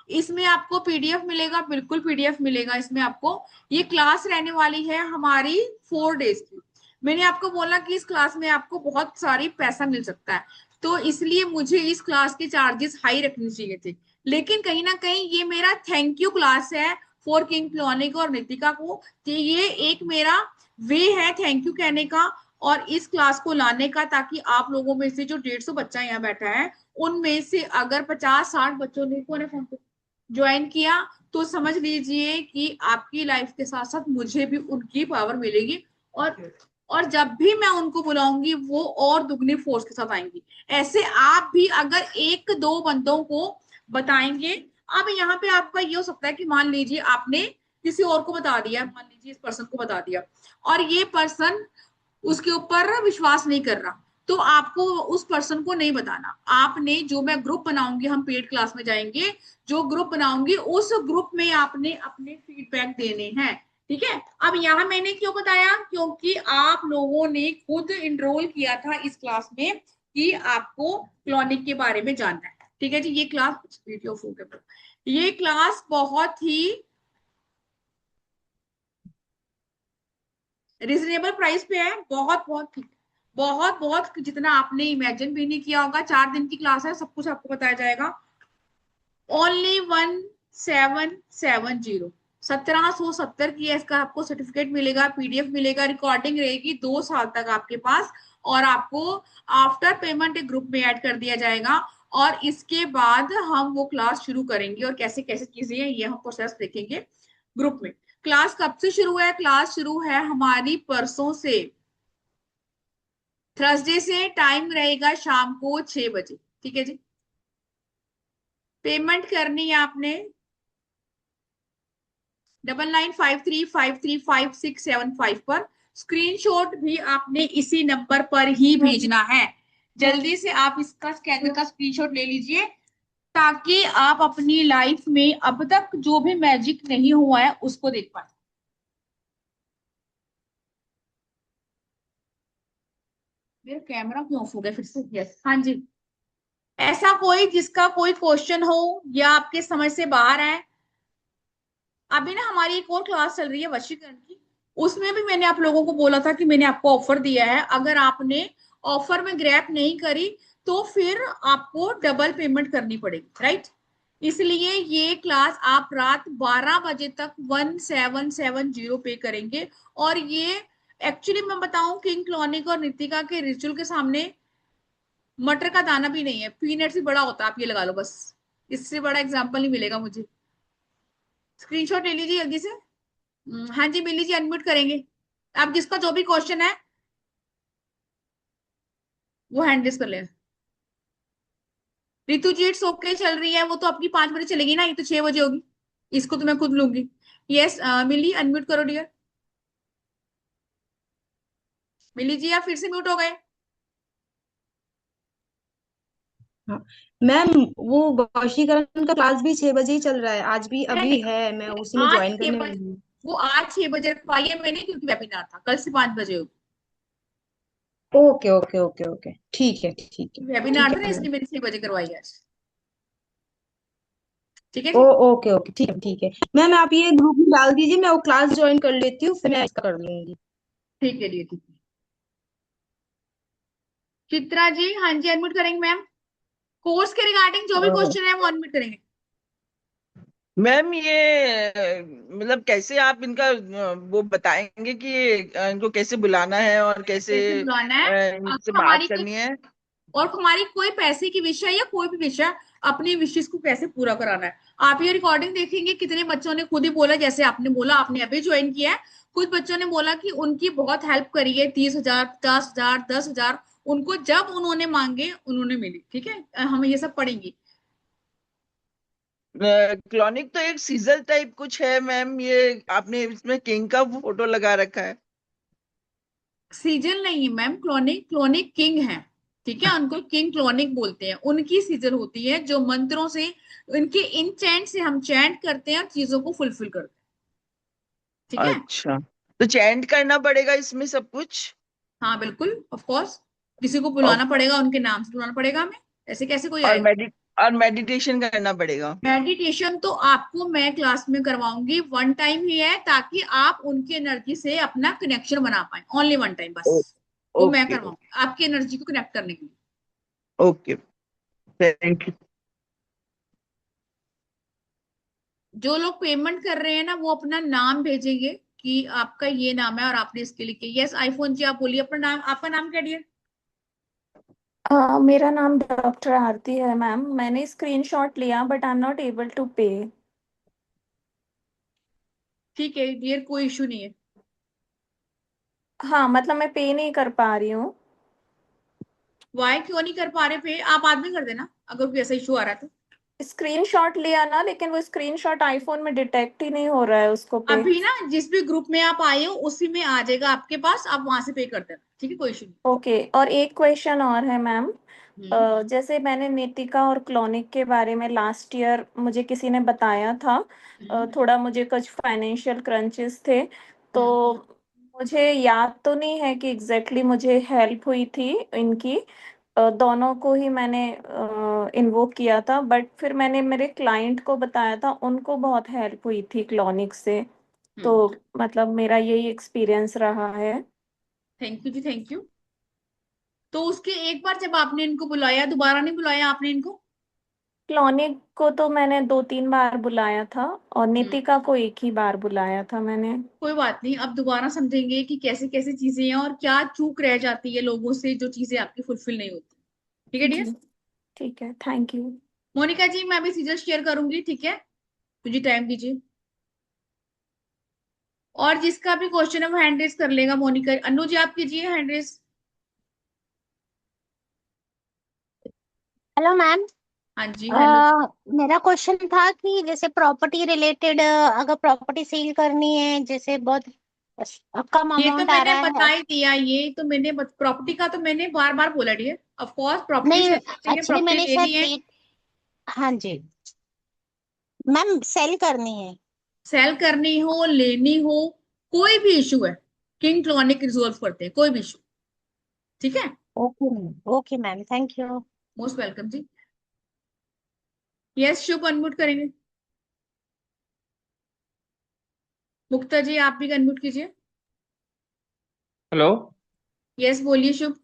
A: इसमें आपको पीडीएफ मिलेगा, बिल्कुल पीडीएफ मिलेगा इसमें आपको। ये क्लास रहने वाली है हमारी 4 डेज की। मैंने आपको बोला कि इस क्लास में आपको बहुत सारी पैसा मिल सकता है, तो इसलिए मुझे इस क्लास के चार्जेस हाई रखने चाहिए थे। लेकिन कहीं ना कहीं ये मेरा थैंक यू क्लास है फॉर किंग क्लोनिक और नितिका को, कि ये एक मेरा वे है थैंक यू कहने का और इस क्लास को लाने का, ताकि आप लोगों में से जो 150 बच्चा यहाँ बैठा है उनमें से अगर 50-60 बच्चों ने कौन है फोन पे ज्वाइन किया तो समझ लीजिए कि आपकी लाइफ के साथ साथ मुझे भी उनकी पावर मिलेगी। और जब भी मैं उनको बुलाऊंगी वो और दुगनी फोर्स के साथ आएंगी। ऐसे आप भी अगर 1-2 बंदों को बताएंगे, अब यहाँ पे आपका ये हो सकता है कि मान लीजिए आपने किसी और को बता दिया, मान लीजिए इस पर्सन को बता दिया और ये पर्सन उसके ऊपर विश्वास नहीं कर रहा, तो आपको उस पर्सन को नहीं बताना। आपने, जो मैं ग्रुप बनाऊंगी, हम पेड क्लास में जाएंगे, जो ग्रुप बनाऊंगी उस ग्रुप में आपने अपने फीडबैक देने हैं। ठीक है। अब यहाँ मैंने क्यों बताया, क्योंकि आप लोगों ने खुद इनरोल किया था इस क्लास में कि आपको क्लोनिक के बारे में जानना है। ठीक है जी। ये क्लास वीडियो ये क्लास बहुत ही रिजनेबल प्राइस पे है, बहुत बहुत ठीक, बहुत बहुत जितना आपने इमेजिन भी नहीं किया होगा। 4 दिन की क्लास है, सब कुछ आपको बताया जाएगा। ओनली 1770, 1770 की इसका आपको सर्टिफिकेट मिलेगा, पीडीएफ मिलेगा, रिकॉर्डिंग रहेगी 2 साल तक आपके पास, और आपको आफ्टर पेमेंट एक ग्रुप में ऐड कर दिया जाएगा। और इसके बाद हम वो क्लास शुरू करेंगे और कैसे कैसे चीजें हैं ये हम प्रोसेस देखेंगे ग्रुप में। क्लास कब से शुरू है? क्लास शुरू है हमारी परसों से, थर्सडे से। टाइम रहेगा शाम को 6 बजे। ठीक है जी। पेमेंट करनी है आपने 9953535675 पर। स्क्रीनशॉट भी आपने इसी नंबर पर ही भेजना है। जल्दी से आप इसका स्कैनर का स्क्रीनशॉट ले लीजिए, ताकि आप अपनी लाइफ में अब तक जो भी मैजिक नहीं हुआ है उसको देख पाए। मेरा कैमरा क्यों ऑफ हो गया फिर से? यस, हाँ जी। ऐसा कोई जिसका कोई क्वेश्चन हो या आपके समझ से बाहर है? अभी ना हमारी एक और क्लास चल रही है वशीकरण की, उसमें भी मैंने आप लोगों को बोला था कि मैंने आपको ऑफर दिया है, अगर आपने ऑफर में ग्रैब नहीं करी तो फिर आपको डबल पेमेंट करनी पड़ेगी, राइट। इसलिए ये क्लास आप रात 12 बजे तक 1770 पे करेंगे। और ये एक्चुअली मैं बताऊं, किंग क्लोनिक और नितिका के रिचुअल के सामने मटर का दाना भी नहीं है। पीनट से बड़ा होता है, आप ये लगा लो बस, इससे बड़ा एग्जाम्पल नहीं मिलेगा मुझे। स्क्रीनशॉट ले लीजिए जल्दी से। हाँ जी मिली जी, अनम्यूट करेंगे आप, जिसका जो भी क्वेश्चन है वो हैंड रेस कर ले। रितु जी इट्स ओके चल रही है, वो तो आपकी 5 बजे चलेगी ना, ये तो 6 बजे होगी, इसको तो मैं खुद लूंगी। यस मिली अनम्यूट करो डियर। मिली जी आप फिर से म्यूट हो गए।
K: हाँ मैम, वो वशीकरण का क्लास भी 6 बजे ही चल रहा है, आज भी
A: नहीं
K: अभी
A: नहीं,
K: है, मैं उसी में
A: आज
K: ज्वाइन
A: 6
K: करने
A: बजे,
K: वाली हूँ।
A: वो आज 6 बजे रखवाई है मैंने क्योंकि वेबिनार था, कल से 5 बजे होगी।
K: ओके ओके ओके ओके, ठीक है ठीक है ठीक
A: वेबिनार था ना,
K: है मैम।
A: इसलिए मैंने 6 बजे करवाई है आज। ठीक है
K: ओ
A: जी।
K: ओके ओके, ठीक है मैम, आप ये ग्रुप में डाल दीजिए, मैं वो क्लास ज्वाइन कर लेती हूँ, फिर मैं इसका कर लूंगी।
A: ठीक है जी, ठीक है। चित्रा जी हाँ जी अनम्यूट करेंगे मैम। कोर्स के रिगार्डिंग जो भी क्वेश्चन है वो अनम्यूट करेंगे।
P: मैम ये मतलब कैसे आप इनका वो बताएंगे कि इनको कैसे बुलाना है और कैसे
A: कैसे बुलाना है?
P: इनसे
A: अगर
P: बात
A: हमारी कोई
P: करनी है?
A: और हमारी कोई पैसे की विषय या कोई भी विषय, अपनी विशेष को कैसे पूरा कराना है। आप ये रिकॉर्डिंग देखेंगे, कितने बच्चों ने खुद ही बोला, जैसे आपने बोला, आपने अभी ज्वाइन किया है, कुछ बच्चों ने बोला कि उनकी बहुत हेल्प करी है, 30,000, 50,000, 10,000, उनको जब उन्होंने मांगे उन्होंने मिली। ठीक है, हम ये सब पढ़ेंगे।
P: क्लॉनिक तो एक सीजल टाइप कुछ है मैम, ये आपने इसमें किंग का फोटो लगा रखा है।
A: सीजन नहीं है मैम, क्लोनिक, क्लोनिक किंग है। ठीक है, उनको किंग क्लोनिक बोलते हैं। उनकी सीजन होती है जो मंत्रों से, उनके इन चैंट से हम चैंट करते हैं और चीजों को फुलफिल करते हैं। ठीक है,
P: अच्छा, तो चैंट करना पड़ेगा इसमें सब कुछ?
A: हाँ बिल्कुल, ऑफ कोर्स। किसी को
P: और
A: बुलाना पड़ेगा, उनके नाम से बुलाना पड़ेगा हमें, ऐसे कैसे कोई
P: और
A: आएगा।
P: मेडिटेशन करना पड़ेगा?
A: मेडिटेशन तो आपको मैं क्लास में करवाऊंगी, वन टाइम ही है, ताकि आप उनकी एनर्जी से अपना कनेक्शन बना पाए, ओनली वन टाइम बस। वो मैं
P: ओके
A: करवाऊंगी आपकी एनर्जी को कनेक्ट करने के लिए।
P: Okay, thank you.
A: जो लोग पेमेंट कर रहे हैं ना, वो अपना नाम भेजेंगे कि आपका ये नाम है और आपने इसके लिए किया। यस आईफोन जी, आप बोलिए अपना नाम, आपका नाम क्या डियर।
Q: मेरा नाम डॉक्टर आरती है मैम। मैंने स्क्रीनशॉट लिया but I am not able to pay.
A: ठीक है डियर, कोई इशू नहीं है।
Q: हाँ मतलब मैं पे नहीं कर पा रही हूँ।
A: वाई क्यों नहीं कर पा रहे पे, आप बाद में कर देना अगर कोई ऐसा इशू आ रहा है तो।
Q: स्क्रीनशॉट लिया ना, लेकिन वो स्क्रीनशॉट आईफोन में डिटेक्ट ही नहीं हो रहा है उसको पे।
A: अभी ना जिस भी ग्रुप में आप आए हो उसी में आ जाएगा आपके पास, आप वहां से पे कर देना। ठीक है, कोई इशू नहीं।
Q: ओके, और एक क्वेश्चन और है मैम।
A: हम्म
Q: जैसे मैंने नीतिका और क्लोनिक के बारे में लास्ट ईयर मुझे किसी ने बताया था।
A: हम्म
Q: थोड़ा मुझे कुछ फाइनेंशियल क्रंचेस थे, तो
A: हम्म
Q: मुझे याद तो नहीं है कि एग्जैक्टली मुझे हेल्प हुई थी इनकी। दोनों को ही मैंने इन्वोक किया था, बट फिर मैंने मेरे क्लाइंट को बताया था, उनको बहुत हेल्प हुई थी क्लोनिक से। तो
A: हम्म।
Q: मतलब मेरा यही एक्सपीरियंस रहा है।
A: थैंक यू जी, थैंक यू। तो उसके एक बार जब आपने इनको बुलाया, दोबारा नहीं बुलाया आपने इनको।
Q: क्लोनिक को तो मैंने 2-3 बार बुलाया था, और
A: हम्म
Q: नितिका को एक ही बार बुलाया था मैंने।
A: कोई बात नहीं, अब दोबारा समझेंगे कि कैसे कैसे चीजें हैं और क्या चूक रह जाती है लोगों से, जो चीजें आपकी फुलफिल नहीं होती। ठीक है डियर।
Q: जी ठीक है, थैंक यू।
A: मोनिका जी, मैं अभी सीजर शेयर करूंगी, ठीक है, मुझे टाइम दीजिए। और जिसका भी क्वेश्चन है वो हैंड रेस कर लेगा। मोनिका, अनु जी आप कीजिए हैंड रेस।
R: Hello ma'am.
A: हाँ जी, हेलो जी।
R: मेरा क्वेश्चन था कि जैसे प्रॉपर्टी रिलेटेड, अगर प्रॉपर्टी सेल करनी है, जैसे बहुत कम
A: ये तो
R: अमाउंट आ
A: मैंने
R: रहा
A: बता
R: है।
A: ही दिया, ये तो मैंने प्रॉपर्टी का तो मैंने बार बार बोला डियर। ऑफ कोर्स प्रॉपर्टी
R: नहीं,
A: सेल करनी है,
R: एक्चुअली
A: प्रॉपर्टी
R: मैंने
A: लेनी
R: शायद
A: है।
R: देख। हाँ जी मैम, सेल करनी है।
A: सेल करनी हो, लेनी हो, कोई भी इशू है, किंग क्लॉनिक रिजोल्व करते हैं, कोई भी इशू। ठीक है,
R: okay ma'am, okay ma'am, thank you.
A: Most welcome जी। यस शुभ, अनम्यूट करेंगे। मुक्ता जी आप भी अनम्यूट कीजिए।
S: हेलो।
A: यस बोलिए शुभ।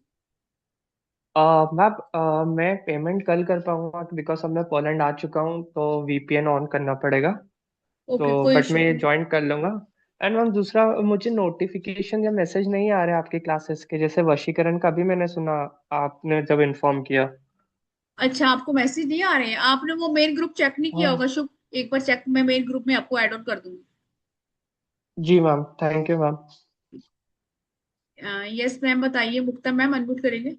S: मैम, मैं पेमेंट कल कर पाऊंगा बिकॉज अब मैं पोलैंड आ चुका हूँ, तो वीपीएन ऑन करना पड़ेगा।
A: ओके,
S: तो
A: कोई
S: बट
A: इशू
S: मैं
A: नहीं।
S: ज्वाइन कर लूंगा। एंड मैम दूसरा, मुझे नोटिफिकेशन या मैसेज नहीं आ रहे आपके क्लासेस के, जैसे वशीकरण का भी मैंने सुना आपने जब इन्फॉर्म किया।
A: अच्छा, आपको मैसेज नहीं आ रहे हैं, आपने वो मेन ग्रुप चेक नहीं किया
S: हाँ
A: होगा शुभ। एक बार चेक, मैं मेन ग्रुप में आपको ऐड ऑन कर दूंगी।
S: जी ma'am, thank you ma'am.
A: Yes ma'am बताइए, मुक्ता मैम अनम्यूट करेंगे।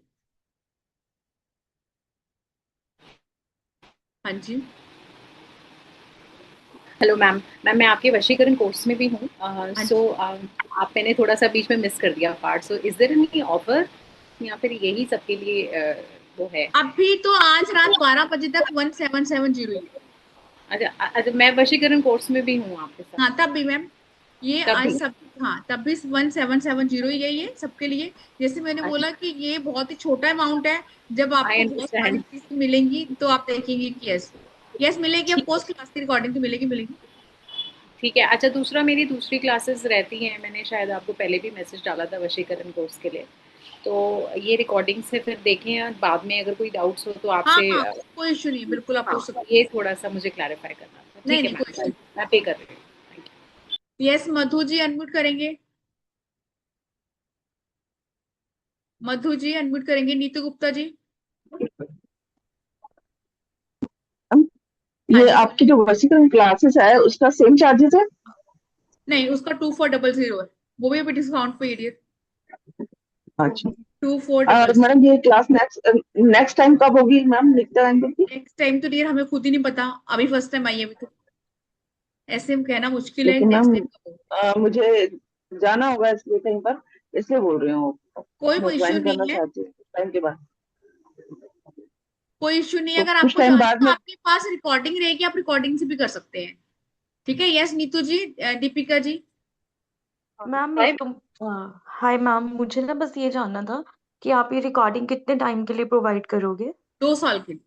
A: हाँ जी।
T: Hello ma'am. मैम मैं आपके वशीकरण कोर्स में भी हूँ।
A: हाँ
T: सो
A: जी।
T: आप मैंने थोड़ा सा बीच में मिस कर दिया part, so is there any offer या फिर यही सबके लिए वो है?
A: अभी तो आज रात 12 बजे तक 1770 ही है।
T: अच्छा अच्छा, मैं वशीकरण कोर्स में भी हूँ आपके साथ।
A: हाँ तब भी मैम, ये
T: तब
A: आज
T: भी।
A: सब, हाँ तब भी 1770 ही है ये सबके लिए। जैसे मैंने बोला
T: अच्छा,
A: कि ये बहुत ही छोटा अमाउंट है, जब
T: आई
A: आपको बहुत सारी
T: अंडरस्टैंड।
A: चीजें मिलेंगी तो आप देखेंगे कि यस, यस मिलेगी, ऑफ
T: ठीक
A: कोर्स क्लास की रिकॉर्डिंग तो मिलेगी मिलेगी।
T: ठीक है। अच्छा, दूसरा मेरी दूसरी क्लासेस रहती हैं, मैंने शायद आपको पहले भी मैसेज डाला था वशीकरण कोर्स के लिए। तो ये रिकॉर्डिंग से फिर देखें, और बाद में अगर कोई डाउट्स हो तो
A: हाँ
T: आपसे
A: हाँ, कोई इशू नहीं है, बिल्कुल आप पूछ
T: हाँ,
A: सकते
T: ये थोड़ा सा मुझे क्लैरिफाई करना था।
A: हैं। नहीं
T: ठीक है
A: नहीं, कोई इशू
T: मैम, मैं पे कर रही हूँ।
A: नहीं। यस मधु जी अनम्यूट करेंगे। मधु जी अनम्यूट करेंगे। नीतू गुप्ता जी।
C: ये
A: जी
C: आपकी जो वशीकरण क्लासेस है उसका सेम चार्जेस है?
A: नहीं, उसका 2400 है, वो भी अभी डिस्काउंट पे ही है।
C: अच्छा।
A: 2400।
C: मैडम ये क्लास नेक्स्ट टाइम कब होगी मैम, निकिता एंजल की?
A: नेक्स्ट टाइम तो डियर हमें खुद ही नहीं पता, अभी फर्स्ट टाइम आई है, अभी तो ऐसे में कहना मुश्किल है
C: क्योंकि
A: नेक्स्ट
C: मैम
A: टाइम कब होगा।
C: मुझे जाना होगा इसलिए कहीं पर, इसलिए बोल रही हूँ। मैं
A: कोई इश्यू
C: ज्वाइन करना
A: नहीं है,
C: चाहती हूँ कुछ टाइम के बाद।
A: कोई इश्यू नहीं है।
C: तो
A: अगर
C: कुछ
A: आपको
C: टाइम
A: जाना है
C: बाद
A: तो
C: में।
A: आपके पास रिकॉर्डिंग रहेगी, आप रिकॉर्डिंग से भी कर सकते हैं। ठीक है। यस नीतू जी, दीपिका जी।
U: मैम
V: हाय
U: एक तो हाय मैम, मुझे ना बस ये जानना था कि आप ये रिकॉर्डिंग कितने टाइम के लिए प्रोवाइड करोगे?
A: 2 साल के लिए।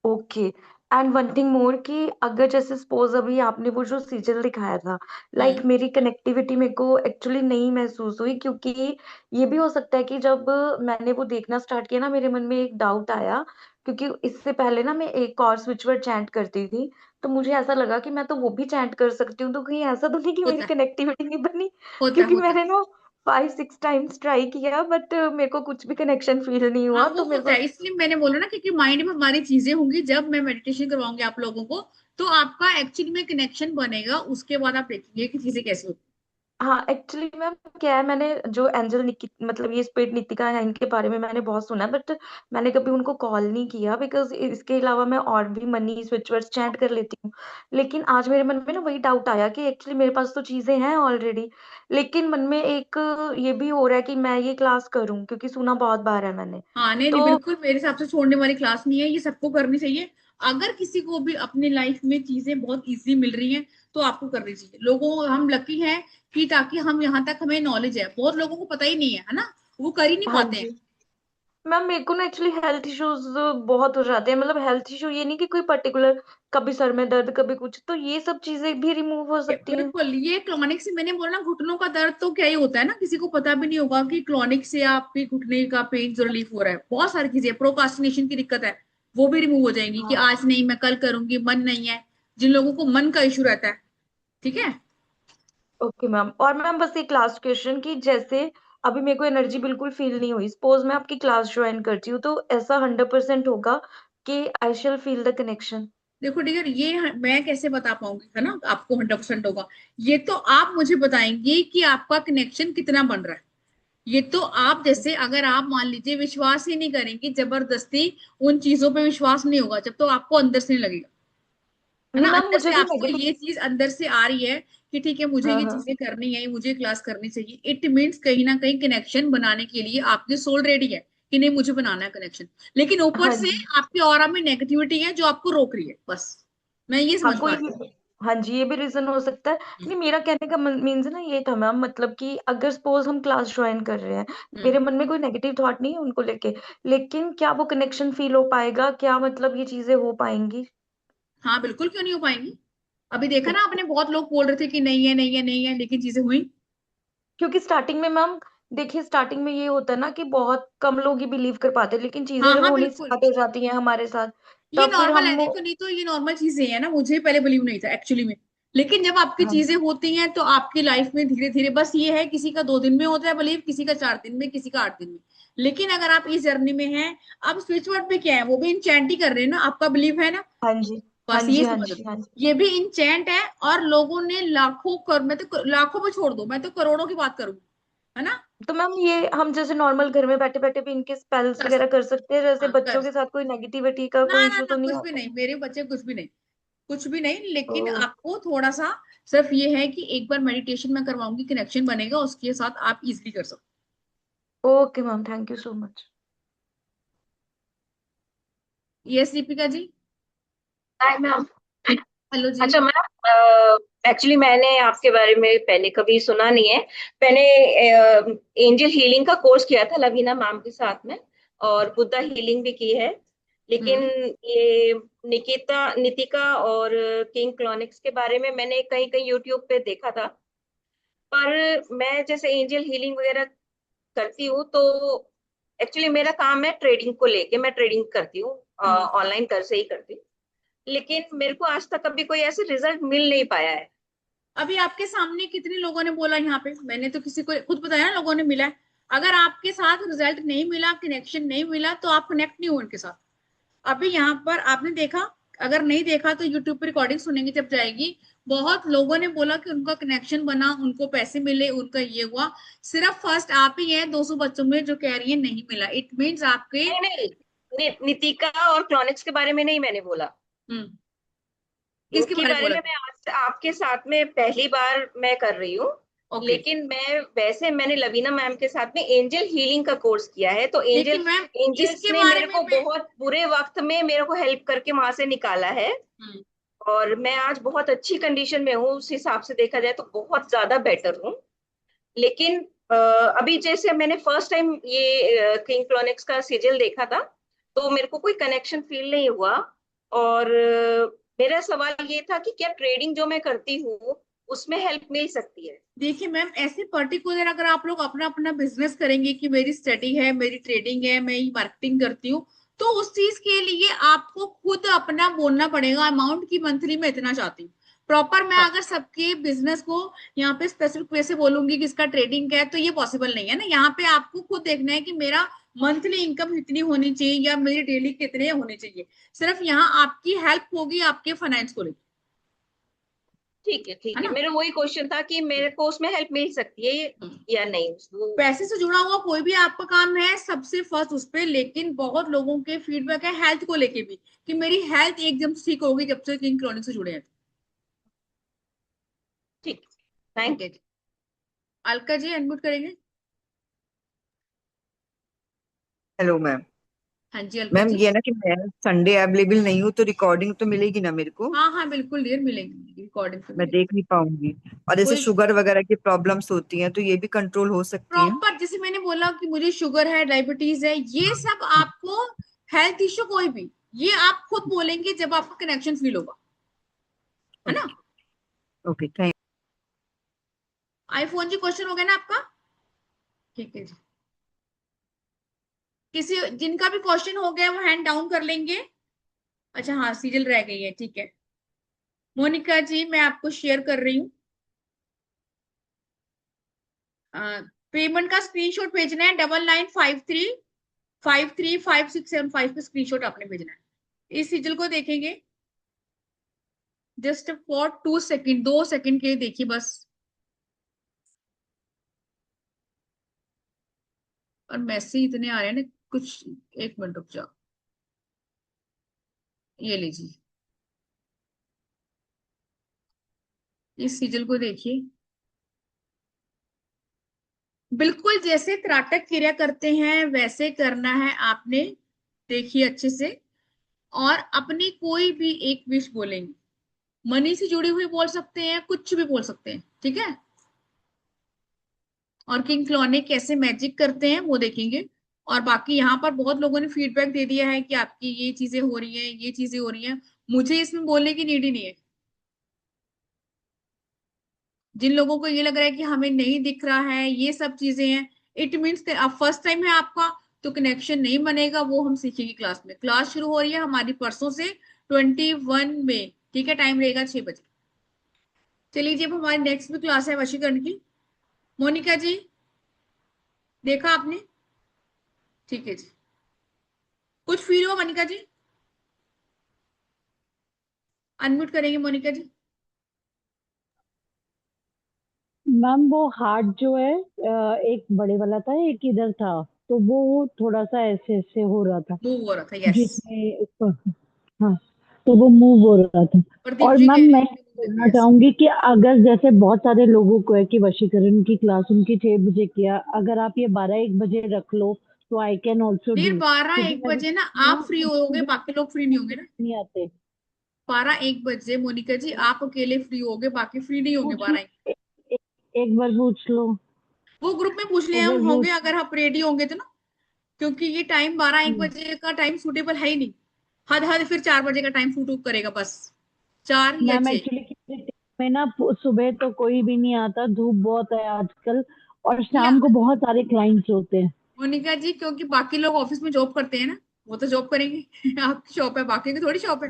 U: Okay. And one thing more कि अगर जैसे सपोज अभी आपने वो जो सीरियल दिखाया था, लाइक मेरी कनेक्टिविटी मेरे को एक्चुअली नहीं महसूस हुई, क्योंकि ये भी हो सकता है कि जब मैंने वो देखना स्टार्ट किया ना, मेरे मन में एक डाउट आया, क्योंकि इससे पहले ना मैं एक और स्विच वर्ड चैंट करती थी, तो मुझे ऐसा लगा कि मैं तो वो भी चैंट कर सकती हूँ, तो कहीं ऐसा तो नहीं कि मेरी
A: होता है,
U: कनेक्टिविटी नहीं बनी?
A: होता है,
U: क्योंकि
A: होता है।
U: मैंने ना 5-6 टाइम्स ट्राई किया, बट मेरे को कुछ भी कनेक्शन फील नहीं
A: हाँ
U: हुआ,
A: वो
U: तो मेरे
A: होता है,
U: को
A: इसलिए मैंने बोला ना, क्योंकि माइंड में हमारी चीजें होंगी। जब मैं मेडिटेशन करवाऊंगी आप लोगों को, तो आपका एक्चुअली में कनेक्शन बनेगा, उसके बाद आप देखेंगे कि चीजें कैसी होती
U: हाँ एक्चुअली मैम क्या है, मैंने जो एंजल मतलब ये स्पिरिट नितिका है, इनके बारे में मैंने बहुत सुना है, बट मैंने कभी उनको कॉल नहीं किया, बिकॉज इसके अलावा मैं और भी मनी स्विच वर्ड्स चैंट कर लेती हूँ। लेकिन आज मेरे मन में ना वही डाउट आया कि एक्चुअली मेरे पास तो चीजें हैं ऑलरेडी, लेकिन मन में एक ये भी हो रहा है कि मैं ये क्लास करूँ, क्योंकि सुना बहुत बार है मैंने।
A: हाँ नहीं नहीं,
U: तो
A: बिल्कुल मेरे हिसाब से छोड़ने वाली क्लास नहीं है, ये सबको करनी चाहिए। अगर किसी को भी अपनी लाइफ में चीजें बहुत इजी मिल रही हैं, तो आपको करनी चाहिए। लोगों हम लकी हैं कि ताकि हम यहाँ तक हमें नॉलेज है, बहुत लोगों को पता ही नहीं है ना, वो कर ही नहीं
U: हाँ
A: पाते हैं।
U: जी मैम, मेरे को ना एक्चुअली हेल्थ इश्यूज बहुत हो जाते हैं, मतलब हेल्थ इशू ये नहीं कि कोई पर्टिकुलर, कभी सर में दर्द कभी कुछ, तो ये सब चीजें भी रिमूव हो सकती हैं?
A: बिल्कुल, ये क्रोनिक से मैंने बोला ना, घुटनों का दर्द तो क्या ही होता है ना, किसी को पता भी नहीं होगा कि क्रोनिक से आपके घुटने का पेन जो रिलीफ हो रहा है। बहुत सारी चीजें, प्रोकास्टिनेशन की दिक्कत है, वो भी रिमूव हो जाएंगी कि
U: हाँ
A: आज नहीं मैं कल करूंगी, मन नहीं है, जिन लोगों को मन का इशू रहता है। ठीक है।
U: Okay ma'am. और मैम बस एक लास्ट क्वेश्चन कि जैसे अभी मेरे को एनर्जी बिल्कुल फील नहीं हुई, सपोज मैं आपकी क्लास ज्वाइन करती हूँ, तो ऐसा 100% होगा कि आई शैल फील द कनेक्शन?
A: देखो डियर, ये मैं कैसे बता पाऊंगी, है ना, आपको 100% होगा? ये तो आप मुझे बताएंगे कि आपका कनेक्शन कितना बन रहा है। ये तो आप जैसे, अगर आप मान लीजिए विश्वास ही नहीं करेंगे, जबरदस्ती उन चीजों पे विश्वास नहीं होगा जब तो आपको अंदर से नहीं लगेगा, है
U: नहीं
A: ना,
U: मैम,
A: अंदर
U: मुझे
A: से
U: भी
A: आपको
U: नेगेटिव।
A: ये चीज अंदर से आ रही है कि ठीक है मुझे
U: हाँ
A: ये
U: हाँ
A: चीजें करनी है, मुझे क्लास करनी चाहिए। इट मीन्स कहीं ना कहीं कनेक्शन बनाने के लिए आपकी सोल रेडी है कि नहीं मुझे बनाना है कनेक्शन। लेकिन ऊपर
U: हाँ
A: से
U: जी
A: आपके ऑरा में नेगेटिविटी है जो आपको रोक रही है, बस मैं ये
U: हाँ
A: समझ पा
U: कोई
A: रही
U: भी, हाँ जी ये भी रीजन हो सकता है।
A: हूँ।
U: नहीं, मेरा कहने का मीन्स ना ये था मैम, मतलब कि अगर सपोज हम क्लास ज्वाइन कर रहे हैं,
A: हम्म।
U: मेरे मन में कोई नेगेटिव थॉट नहीं है उनको लेके, लेकिन क्या वो कनेक्शन फील हो पाएगा, क्या मतलब ये चीजें हो पाएंगी?
A: हाँ बिल्कुल, क्यों नहीं हो पाएंगी? अभी देखा ना आपने, बहुत लोग बोल रहे थे कि नहीं है नहीं है नहीं है, लेकिन चीजें हुई।
U: क्योंकि स्टार्टिंग में मैम, देखिए स्टार्टिंग में ये होता है ना कि बहुत कम लोग ही बिलीव कर पाते हैं, लेकिन चीजें
A: हाँ
U: जब
A: हाँ
U: होनी
A: बिल्कुल,
U: स्टार्ट हो जाती हैं हमारे साथ,
A: ये
U: तब फिर
A: नॉर्मल है।
U: हम।
A: देखो नहीं तो ये नॉर्मल चीजें हैं ना, मुझे पहले बिलीव नहीं था एक्चुअली में। लेकिन जब आपकी
U: हाँ
A: चीजें होती हैं तो आपकी लाइफ में धीरे धीरे, बस ये है किसी का 2 दिन में होता है बिलीव, किसी का 4 दिन में, किसी का 8 दिन में। लेकिन अगर आप इस जर्नी में हैं, अब स्विच वर्ड पे क्या है, वो भी इंचेंट ही कर रहे हैं ना, आपका बिलीव है ना,
U: हाँ जी हाँ
A: बस ये
U: जी हाँ
A: समझ लो।
U: जी हाँ जी।
A: ये भी इंचेंट है, और लोगों ने लाखों कर, मैं तो लाखों पे छोड़ दो, मैं तो करोड़ों की बात करूंगी, है ना।
U: तो मैम ये हम जैसे नॉर्मल घर में बैठे बैठे भी इनके स्पेल्स
A: कर
U: वगैरह
A: सकते
U: कर सकते हैं, जैसे
A: हैं, हाँ कर
U: बच्चों के
A: सकते
U: साथ कोई नेगेटिविटी का
A: ना
U: कोई
A: ना
U: इशू
A: ना,
U: तो नहीं
A: कुछ भी
U: आता?
A: नहीं, मेरे बच्चे कुछ भी नहीं, कुछ भी नहीं। लेकिन
U: ओ,
A: आपको थोड़ा सा सिर्फ ये है कि एक बार मेडिटेशन में करवाऊंगी, कनेक्शन बनेगा, उसके साथ आप इजीली कर सकते
U: okay ma'am, thank you so much.
A: हो। Yes Deepika ji.
V: Hi ma'am.
A: Hello जी।
V: अच्छा मैम, एक्चुअली मैंने आपके बारे में पहले कभी सुना नहीं है। मैंने एंजल हीलिंग का कोर्स किया था लवीना मैम के साथ में, और बुद्धा हीलिंग भी की है। लेकिन
A: हम्म।
V: ये नितिका और किंग क्लॉनिक्स के बारे में मैंने कहीं कहीं यूट्यूब पे देखा था। पर मैं जैसे एंजल हीलिंग वगैरह करती हूँ, तो एक्चुअली मेरा काम है ट्रेडिंग को लेके, मैं ट्रेडिंग करती हूँ,
A: हम्म।
V: ऑनलाइन घर से ही करती हूँ। लेकिन मेरे को आज तक कभी कोई ऐसे रिजल्ट मिल नहीं पाया है।
A: अभी आपके सामने कितने लोगों ने बोला यहाँ पे, मैंने तो किसी को खुद बताया ना, लोगों ने मिला है। अगर आपके साथ रिजल्ट नहीं मिला, कनेक्शन नहीं मिला, तो आप कनेक्ट नहीं हो उनके साथ। अभी यहाँ पर आपने देखा, अगर नहीं देखा तो यूट्यूब पे रिकॉर्डिंग सुनेंगे जब जाएगी। बहुत लोगों ने बोला कि उनका कनेक्शन बना, उनको पैसे मिले, उनका ये हुआ। सिर्फ फर्स्ट आप ही हैं 200 बच्चों में जो कह रही है नहीं मिला। इट मीन्स आपके
V: नहीं नहीं, नितिका और क्लॉनिक्स के बारे में नहीं मैंने बोला।
A: किसके
V: इनके
A: बारे में
V: बारे
A: बोला?
V: में मैं आज आपके साथ में पहली बार मैं कर रही हूँ। लेकिन मैं वैसे मैंने लवीना मैम के साथ में एंजल हीलिंग का कोर्स किया है, तो
A: देखिए
V: एंजल्स
A: मैम, इसके
V: ने
A: बारे
V: मेरे
A: में
V: को
A: मैं
V: बहुत बुरे वक्त में मेरे को हेल्प करके वहां से निकाला है। और मैं आज बहुत अच्छी कंडीशन में हूँ, उस हिसाब से देखा जाए तो बहुत ज्यादा बेटर हूँ। लेकिन अभी जैसे मैंने फर्स्ट टाइम ये किंग क्लॉनिक्स का सीरियल देखा था, तो मेरे को कोई कनेक्शन फील नहीं हुआ। और मेरा सवाल ये था कि क्या ट्रेडिंग जो मैं करती हूँ उसमें हेल्प मिल सकती है?
A: देखिए मैम, ऐसे पर्टिकुलर अगर आप लोग अपना अपना बिजनेस करेंगे कि मेरी स्टडी है, मेरी ट्रेडिंग है, मैं मार्केटिंग करती हूँ, तो उस चीज के लिए आपको खुद अपना बोलना पड़ेगा अमाउंट की मंथली में इतना चाहती हूँ। प्रॉपर मैं अगर सबके बिजनेस को यहाँ पे स्पेसिफिक वे से बोलूंगी कि इसका ट्रेडिंग है, तो ये पॉसिबल नहीं है ना। यहाँ पे आपको खुद देखना है कि मेरा मंथली इनकम इतनी होनी चाहिए या मेरी डेली कितने होने चाहिए। सिर्फ यहाँ आपकी हेल्प होगी आपके फाइनेंस को लेकर।
V: ठीक है, मेरा वही क्वेश्चन था कि मेरे को उसमें हेल्प मिल सकती है या नहीं।
A: पैसे से जुड़ा हुआ कोई भी आपका काम है सबसे फर्स्ट उस पे। लेकिन बहुत लोगों के फीडबैक है हेल्थ को लेके भी कि मेरी हेल्थ एकदम ठीक होगी जब से किंग क्रोनिक से जुड़े हैं।
V: ठीक, thank you.
A: Alka ji unmute करेंगे।
G: Hello ma'am.
A: हाँ जी अलका
G: मैम
A: जी।
G: ये ना कि मैं संडे अवेलेबल नहीं हूँ, तो रिकॉर्डिंग तो मिलेगी ना मेरे को?
A: हाँ हाँ बिल्कुल डियर, मिलेगी रिकॉर्डिंग से
G: मैं
A: मिलेगी।
G: देख नहीं पाऊंगी। और जैसे
A: कोई
G: शुगर वगैरह की प्रॉब्लम्स होती हैं, तो ये भी कंट्रोल हो सकती हैं?
A: प्रॉपर जैसे मैंने बोला कि मुझे शुगर है, डायबिटीज है, ये सब आपको हेल्थ इश्यू कोई भी, ये आप खुद बोलेंगे जब आपको कनेक्शन फील होगा, है ना।
G: Okay, thank.
A: आईफोन जी क्वेश्चन हो गया ना आपका? ठीक है जी। किसी जिनका भी क्वेश्चन हो गया वो हैंड डाउन कर लेंगे। अच्छा हाँ, सीरियल रह गई है, ठीक है। मोनिका जी मैं आपको शेयर कर रही हूँ। पेमेंट का स्क्रीनशॉट भेजना है 9953535675 पे स्क्रीनशॉट आपने भेजना है। इस सीरियल को देखेंगे जस्ट फॉर 2 सेकेंड, 2 सेकेंड के लिए देखिए बस। और मैसेज इतने आ रहे हैं ना कुछ, एक मिनट रुक जाओ। ये लीजिए, इस सीरियल को देखिए। बिल्कुल जैसे त्राटक क्रिया करते हैं वैसे करना है आपने। देखिए अच्छे से। और अपनी कोई भी एक विश बोलेंगे। मनी से जुड़ी हुई बोल सकते हैं, कुछ भी बोल सकते हैं, ठीक है। और किंग क्लॉनिक कैसे मैजिक करते हैं वो देखेंगे। और बाकी यहाँ पर बहुत लोगों ने फीडबैक दे दिया है कि आपकी ये चीजें हो रही हैं, ये चीजें हो रही हैं। मुझे इसमें बोलने की नीड ही नहीं है। जिन लोगों को ये लग रहा है कि हमें नहीं दिख रहा है, ये सब चीजें हैं, इट मीन्स अब फर्स्ट टाइम है आपका, तो कनेक्शन नहीं बनेगा। वो हम सीखेंगे क्लास में। क्लास शुरू हो रही है हमारी परसों से 21 में, ठीक है। टाइम रहेगा 6 बजे। चलिए जी, अब हमारी नेक्स्ट भी क्लास है वशीकरण की। मोनिका जी देखा आपने? ठीक है जी। कुछ फील हुआ मोनिका जी? अनम्यूट करेंगे मोनिका जी।
O: मैम वो हार्ट जो है एक बड़े वाला था, एक इधर था, तो वो थोड़ा सा ऐसे ऐसे हो रहा था
A: मूव हो रहा था, यस।
O: जिसमें ऊपर। हाँ, तो वो मूव हो रहा था।
A: प्रदीप
O: और
A: जी
O: मैम
A: कह रहे
O: मैं
A: हैं कि move
O: बोलना
A: yes।
O: चाहूंगी कि अगर जैसे बहुत सारे लोगों को है कि वशीकरण की क्लास उनकी 6 बजे किया, अगर आप ये 12-1 बजे रख लो तो आई कैन ऑल्सो
A: फिर
O: डू,
A: बारह
O: क्योंकि
A: एक
O: मैं
A: बजे ना
O: देखती हूँ
A: आप फ्री होगे,
O: मुझे
A: बाकी लोग फ्री नहीं होंगे ना।
O: नहीं आते।
A: 12-1 बजे मोनिका जी आप अकेले फ्री होगे, बाकी फ्री नहीं होंगे
O: पूछ लो,
A: 12।
O: एक बार पूछ लो,
A: वो ग्रुप में पूछ लिया
O: एक बार
A: हम होंगे,
O: पूछ
A: अगर आप रेडी होंगे तो ना। क्योंकि ये टाइम 12-1
O: लो।
A: बजे का टाइम सूटेबल है ही नहीं। हद हद फिर 4 बजे का टाइम सूट करेगा बस, 4 या 6।
O: मैम एक्चुअली में ना सुबह तो कोई भी नहीं आता, धूप बहुत है आजकल, और
A: या
O: शाम को बहुत सारे क्लाइंट्स होते हैं।
A: मोनिका जी क्योंकि बाकी लोग ऑफिस में जॉब करते हैं ना, वो तो जॉब करेंगे आपकी शॉप है, बाकी की थोड़ी शॉप है।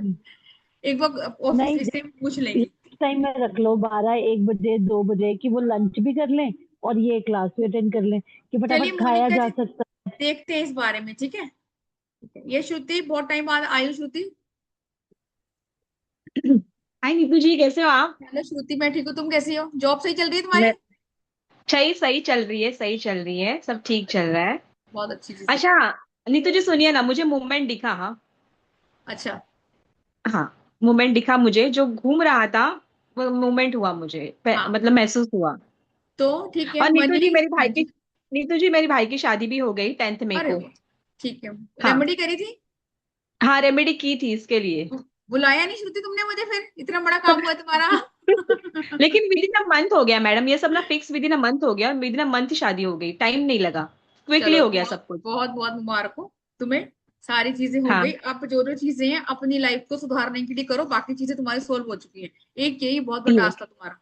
A: एक बार ऑफिस
O: नहीं,
A: इससे पूछ लेंगे।
O: टाइम में रख लो 12-1 बजे 2 बजे कि वो लंच भी कर लें और ये क्लास भी अटेंड कर लें, कि
A: चलिए
O: फटाफट खाया
A: मोनिका
O: जा
A: जी
O: सकता है।
A: देखते हैं इस बारे में, ठीक है। ठीक है। ये श्रुति बहुत टाइम बाद आई हो, श्रुति।
B: हाय नीतू जी, कैसे हो आप?
A: हेलो श्रुति, मैं ठीक हूँ, तुम कैसी हो? जॉब सही चल रही है तुम्हारी?
B: मैं सही सही चल रही है, सही चल रही है, सब ठीक चल रहा है।
A: बहुत अच्छी चीज है।
B: अच्छा, नीतू जी सुनिए ना, मुझे मूवमेंट दिखा। हाँ
A: अच्छा,
B: हाँ, मूवमेंट दिखा मुझे, जो घूम रहा था वो मूवमेंट हुआ मुझे,
A: हाँ
B: मतलब महसूस हुआ।
A: तो ठीक है,
B: और नीतू
A: मनी।
B: जी मेरी
A: हाँ
B: भाई की
A: जी।
B: नीतू जी मेरी भाई की शादी भी हो गई 10th मई
A: अरे
B: को।
A: वाह, ठीक है।
B: हाँ
A: रेमेडी करी थी?
B: हाँ, रेमेडी की थी इसके लिए।
A: बुलाया नहीं श्रुति तुमने मुझे, फिर इतना बड़ा काम हुआ तुम्हारा।
B: लेकिन विद इन अ मंथ हो गया मैडम, ये सब ना fix with in a month हो गया, विद इन अ मंथ ही शादी हो गई, टाइम नहीं लगा, क्विकली
A: चलो,
B: हो गया
A: बहुत
B: सब कुछ।
A: बहुत बहुत मुबारक हो तुम्हें। सारी चीजें हो
B: हाँ
A: गई, अब जो जो चीजें हैं अपनी लाइफ को सुधारने के लिए करो, बाकी चीजें तुम्हारी सोल्व हो चुकी हैं। एक यही बहुत बड़ा
B: यस
A: टास्क था तुम्हारा।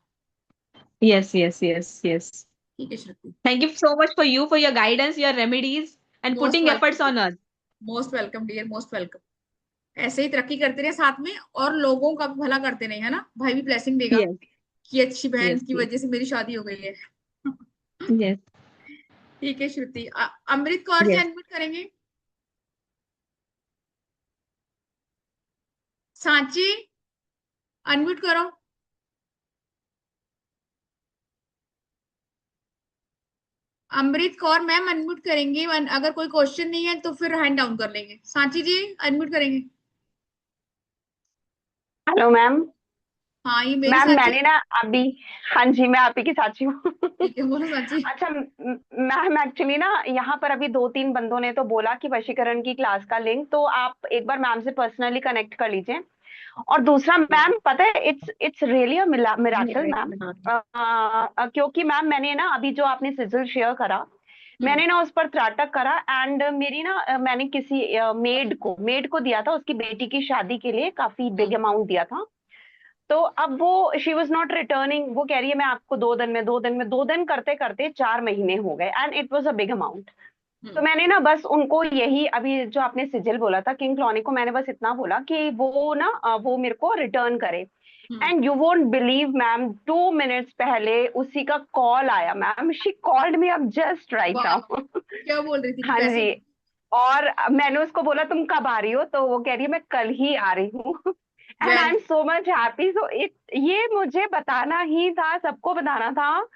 B: Yes yes yes yes.
A: ठीक है श्रुति।
B: Thank you so much for your guidance, your remedies, and
A: most
B: putting
A: welcome
B: efforts
A: dear,
B: on us.
A: Most welcome dear, most welcome. ऐसे ही तरक्की करते रहे साथ में, और लोगों का भी भला करते रहे, है ना? भाई भी ब्लेसिंग देगा
B: Yes,
A: कि अच्छी बहन
B: yes,
A: की
B: yes,
A: वजह से मेरी शादी हो गई है।
B: yes,
A: ठीक है श्रुति। अमृत कौर जी
B: yes.
A: अनम्यूट करेंगे? सांची, अनम्यूट करो। अमृत कौर मैम अनम्यूट करेंगे, अगर कोई क्वेश्चन नहीं है तो फिर हैंड डाउन कर लेंगे। सांची जी अनम्यूट करेंगे?
D: Hello ma'am.
A: हाँ, ये मेरी
D: मैम
A: सांची।
D: मैंने ना अभी, हाँ जी मैं आप ही की साथी हूँ।
A: ठीक है, बोलो सांची।
D: अच्छा मैम, एक्चुअली ना यहाँ पर अभी 2-3 बंदों ने तो बोला कि वशीकरण की क्लास का लिंक तो आप एक बार मैम से पर्सनली कनेक्ट कर लीजिए। और दूसरा मैम, पता है it's it's really a miracle ma'am. क्योंकि मैम मैंने ना अभी जो आपने सिजल शेयर करा, मैंने ना उस पर त्राटक करा, एंड मेरी ना मैंने किसी मेड को दिया था, उसकी बेटी की शादी के लिए काफी बिग अमाउंट दिया था। तो अब वो शी वॉज नॉट रिटर्निंग, वो कह रही है मैं आपको 2 दिन में 2 दिन में 2 दिन करते करते 4 महीने हो गए, and it was a big amount. तो मैंने ना बस उनको यही, अभी जो आपने सिजिल बोला था किंग क्लॉनिक को, मैंने बस इतना बोला कि वो ना वो मेरे को रिटर्न करे। And you won't believe ma'am, 2 minutes पहले उसी का कॉल आया ma'am, she called me up just right
A: वाह,
D: नाउ।
A: क्या बोल रही थी कि
D: हाँ
A: पैसे?
D: जी। और मैंने उसको बोला तुम कब आ रही हो, तो वो कह रही है मैं कल ही आ रही हूँ। And I
A: well,
D: am so much happy. So it, ये मुझे बताना ही था, सबको बताना था।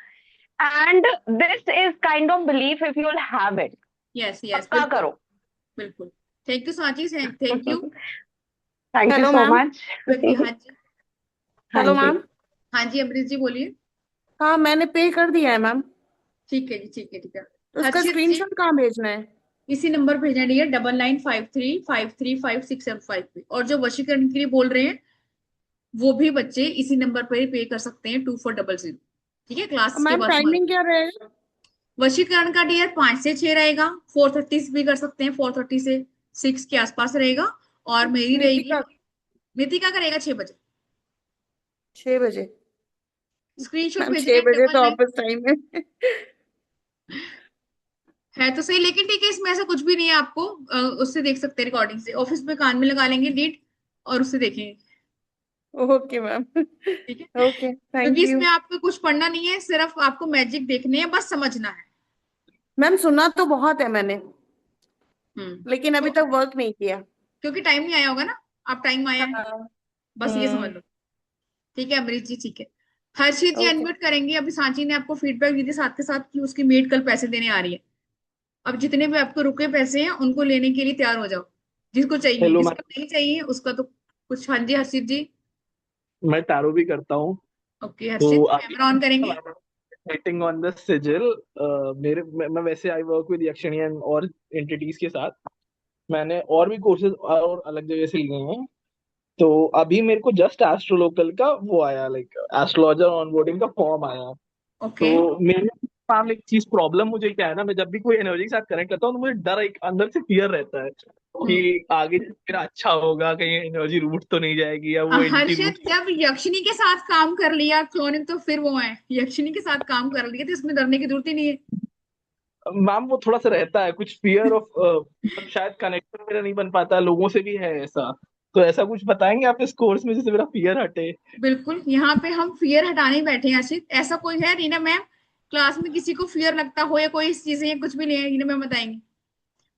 D: And this is kind of belief, if you will have it,
A: yes yes,
D: पक्का
A: बिल्कुल
D: करो।
A: बिल्कुल। Thank you Sanchi, thank you.
D: Thank you
B: hello
D: so
B: ma'am.
D: Much.
A: हाँ जी।
D: हाँ
B: हेलो
D: जी।
B: मैम।
A: हाँ जी अमृत जी बोलिए।
B: हाँ, मैंने पे कर दिया है मैम।
A: ठीक है जी, ठीक है, ठीक है।
B: उसका
A: हर्षित जी,
B: स्क्रीनशॉट कहाँ भेजना है?
A: इसी नंबर भेजना डियर, 9953535675 पे। और जो वशीकरण के लिए बोल रहे हैं वो भी बच्चे इसी नंबर पर ही पे कर सकते हैं, 2400। ठीक है, क्लास के
B: मैम
A: बाद हमारे
B: टाइमिंग क्या रहेगा?
A: वशीकरण का डियर 5 से 6 रहेगा, 4:30 से भी कर सकते हैं, 4:30 से 6 के आसपास रहेगा। और मेरी रहेगी,
B: नीतिका
A: नितिका का रहेगा 6 बजे।
B: 6 बजे?
A: स्क्रीनशॉट
B: मैम
A: भेजना
B: 6 बजे तो
A: 99।
B: ऑफिस टाइम है।
A: है तो सही, लेकिन ठीक है, इसमें ऐसा कुछ भी नहीं है। आपको उससे देख सकते हैं, रिकॉर्डिंग से। ऑफिस में कान में लगा लेंगे लीड और उससे देखेंगे।
B: Okay ma'am.
A: ठीक है,
B: ओके, थैंक
A: क्योंकि
B: यू।
A: इसमें आपको कुछ पढ़ना नहीं है, सिर्फ आपको मैजिक देखने है, बस समझना है।
B: मैम सुना तो बहुत है मैंने, लेकिन अभी
A: तो
B: तक वर्क नहीं किया।
A: क्योंकि टाइम नहीं आया होगा ना, अब टाइम आया है,
B: हाँ।
A: बस ये समझ लो। ठीक है अमृत जी, ठीक है। हर्षित जी
B: ओके।
A: अनम्यूट करेंगे? अभी सांची ने आपको फीडबैक दी थी साथ के साथ कि उसकी मेड कल पैसे देने आ रही है। अब जितने भी आपको रुके पैसे हैं उनको लेने के लिए तैयार हो जाओ, जिसको चाहिए।
W: हेलो मैम,
A: जिसको नहीं चाहिए उसका तो कुछ। हाँ जी हर्षित जी।
W: मैं टैरो भी करता हूँ।
A: ओके
W: तो
A: हर्षित,
W: अभी
A: कैमरा ऑन करेंगे।
W: वेटिंग ऑन द सिजिल। मेरे मैं वैसे आई वर्क विद यक्षिणियन और एंटिटीज के साथ। मैंने और भी कोर्सेज और अलग जगह से लिए हैं। तो अभी मेरे को जस्ट एस्ट्रोलोकल का वो आया, लाइक एस्ट्रोलॉजर ऑनबोर्डिंग का फॉर्म आया।
A: ओके।
W: तो मेरे मैम एक चीज प्रॉब्लम मुझे क्या है ना, मैं जब भी कोई एनर्जी के साथ कनेक्ट करता हूँ तो मुझे डर, एक अंदर से फियर रहता है कि आगे मेरा अच्छा होगा, कहीं एनर्जी रूट तो नहीं जाएगी या वो एंटिटी रूट।
A: हर्षित, जब यक्षिनी के साथ काम कर लिया क्लोनिक तो फिर वो है, यक्षिनी के साथ काम कर लिया तो इसमें डरने की जरूरत ही नहीं है।
W: मैम वो थोड़ा सा रहता है कुछ फियर ऑफ, शायद कनेक्शन मेरा नहीं बन पाता, लोगों से भी है ऐसा। तो ऐसा कुछ बताएंगे आप इस कोर्स में जिससे मेरा फियर हटे?
A: बिल्कुल, यहाँ पे हम फियर हटाने ही बैठे हैं हर्षित। ऐसा कोई है रीना मैम क्लास में किसी को फियर लगता हो या कोई इस चीजें, कुछ भी नहीं है? रीना मैम बताएंगे,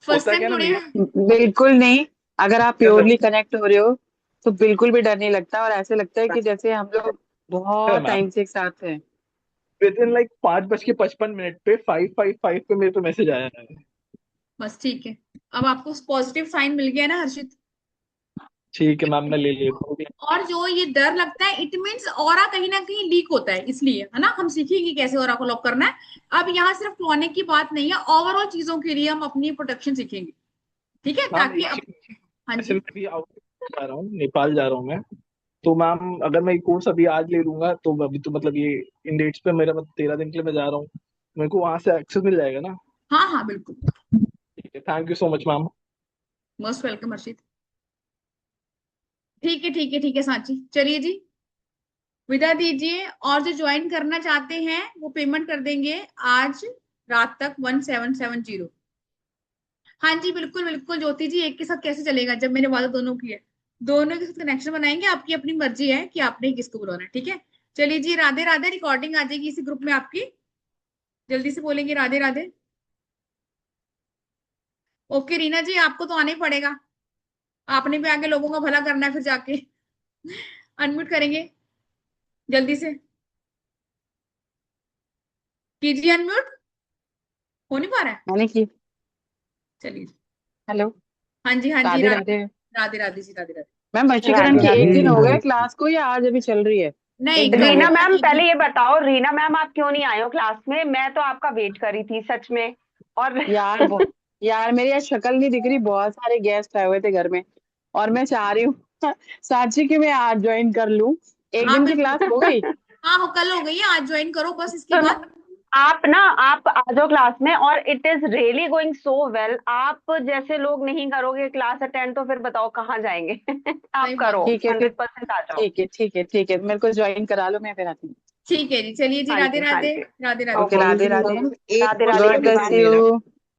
A: फर्स्ट
W: होता
A: टाइम
W: क्या ना
A: जुड़े
W: मेरे
A: हैं।
X: बिल्कुल नहीं। अगर आप
W: क्या
X: प्योरली कनेक्ट हो रहे हो
F: तो बिल्कुल भी डर नहीं लगता और ऐसे लगता है कि जैसे हम लोग बहुत
W: मैम
F: टाइम से एक साथ हैं।
W: विद इन लाइक 5:55 पे 5:55 पे मेरे पे मैसेज आया है।
A: बस ठीक है, अब आपको पॉजिटिव साइन मिल गया ना हर्षित।
W: ठीक है मैम, मैं ले लेता हूँ।
A: और जो ये डर लगता है, इट मीन्स ऑरा कहीं ना कहीं लीक होता है, इसलिए है ना। हम सीखेंगे कैसे ऑरा को लॉक करना है। अब यहाँ सिर्फ क्लोनिक की बात नहीं है, ओवरऑल चीजों के लिए हम अपनी प्रोटेक्शन सीखेंगे, ठीक है,
W: मैम
A: ताकि
W: एक
A: अब।
W: चीज,
A: हाँ
W: असल
A: जी।
W: में अभी आउट जा रहा हूँ, नेपाल जा रहा हूँ मैं। तो मैम अगर मैं ये कोर्स अभी आज ले लूंगा तो अभी तो मतलब ये इन डेट्स पे मेरा 13 दिन के लिए मैं जा रहा हूँ, मेरे को वहां से एक्सेस मिल जाएगा ना?
A: हाँ हाँ बिल्कुल।
W: ठीक है, thank you so much ma'am.
A: Most welcome Harshit. ठीक है ठीक है ठीक है सांची, चलिए जी विदा दीजिए। और जो ज्वाइन करना चाहते हैं वो पेमेंट कर देंगे आज रात तक 1770। हाँ जी बिल्कुल बिल्कुल ज्योति जी, एक के साथ कैसे चलेगा जब मैंने वादा दोनों की है। दोनों के साथ कनेक्शन बनाएंगे, आपकी अपनी मर्जी है कि आपने किसको बुलाना है, ठीक है। चलिए जी, राधे राधे। रिकॉर्डिंग आ जाएगी इसी ग्रुप में आपकी, जल्दी से बोलेंगे राधे राधे। ओके रीना जी, आपको तो आना ही पड़ेगा, आपने भी आगे लोगों का भला करना है फिर जाके। अनम्यूट करेंगे जल्दी से, कीजिए अनम्यूट, हो नहीं पा रहा है।
F: मैंने की।
A: चलिए।
F: हेलो।
A: हाँ जी हाँ जी,
F: राधे
A: राधे
F: राधे।
A: राधे राधे जी, राधे राधे।
F: मैम वशीकरण
D: राधे
F: की एक
D: राधे।
F: दिन हो गया क्लास को या आज अभी चल रही है?
A: नहीं,
F: एक दिन हो
D: रीना
F: गया।
D: मैम पहले ये बताओ, रीना मैम आप क्यों नहीं आए हो क्लास में? मैं तो आपका वेट कर रही थी सच में। और
F: यार यार मेरी आज शक्ल नहीं दिख रही, बहुत सारे गेस्ट आए हुए थे घर में और मैं चाह रही हूँ साक्षी की मैं आज ज्वाइन कर लूं। एक
A: हाँ
F: दिन की क्लास हो गई।
A: बिल्कुल। हाँ हो, कल हो गई है, आज ज्वाइन करो बस इसके
D: सुनो,
A: बाद।
D: आप आ जाओ क्लास में और it is really going so well. आप जैसे लोग नहीं करोगे क्लास अटेंड तो फिर बताओ कहाँ जाएंगे। आप
A: सही बात
D: करो,
A: है।
F: ठीक है फिर।
D: 100% आ जाओ।
F: ठीक है ठीक है ठीक है, मेरे को ज्वाइन करा लो, मैं फिर आती हूँ।
A: ठीक है जी, चलिए जी,
D: हाँ
A: राधे
D: जी हाँ
A: राधे।
D: जी।
A: राधे राधे।
F: Okay
D: okay,
F: Radhe Radhe.
G: एक
D: राधे राधे
F: गॉड
G: क्वेश्चन है
F: ब्लेस
G: मैम
D: एवरीवन।
G: मेरा।
F: यू।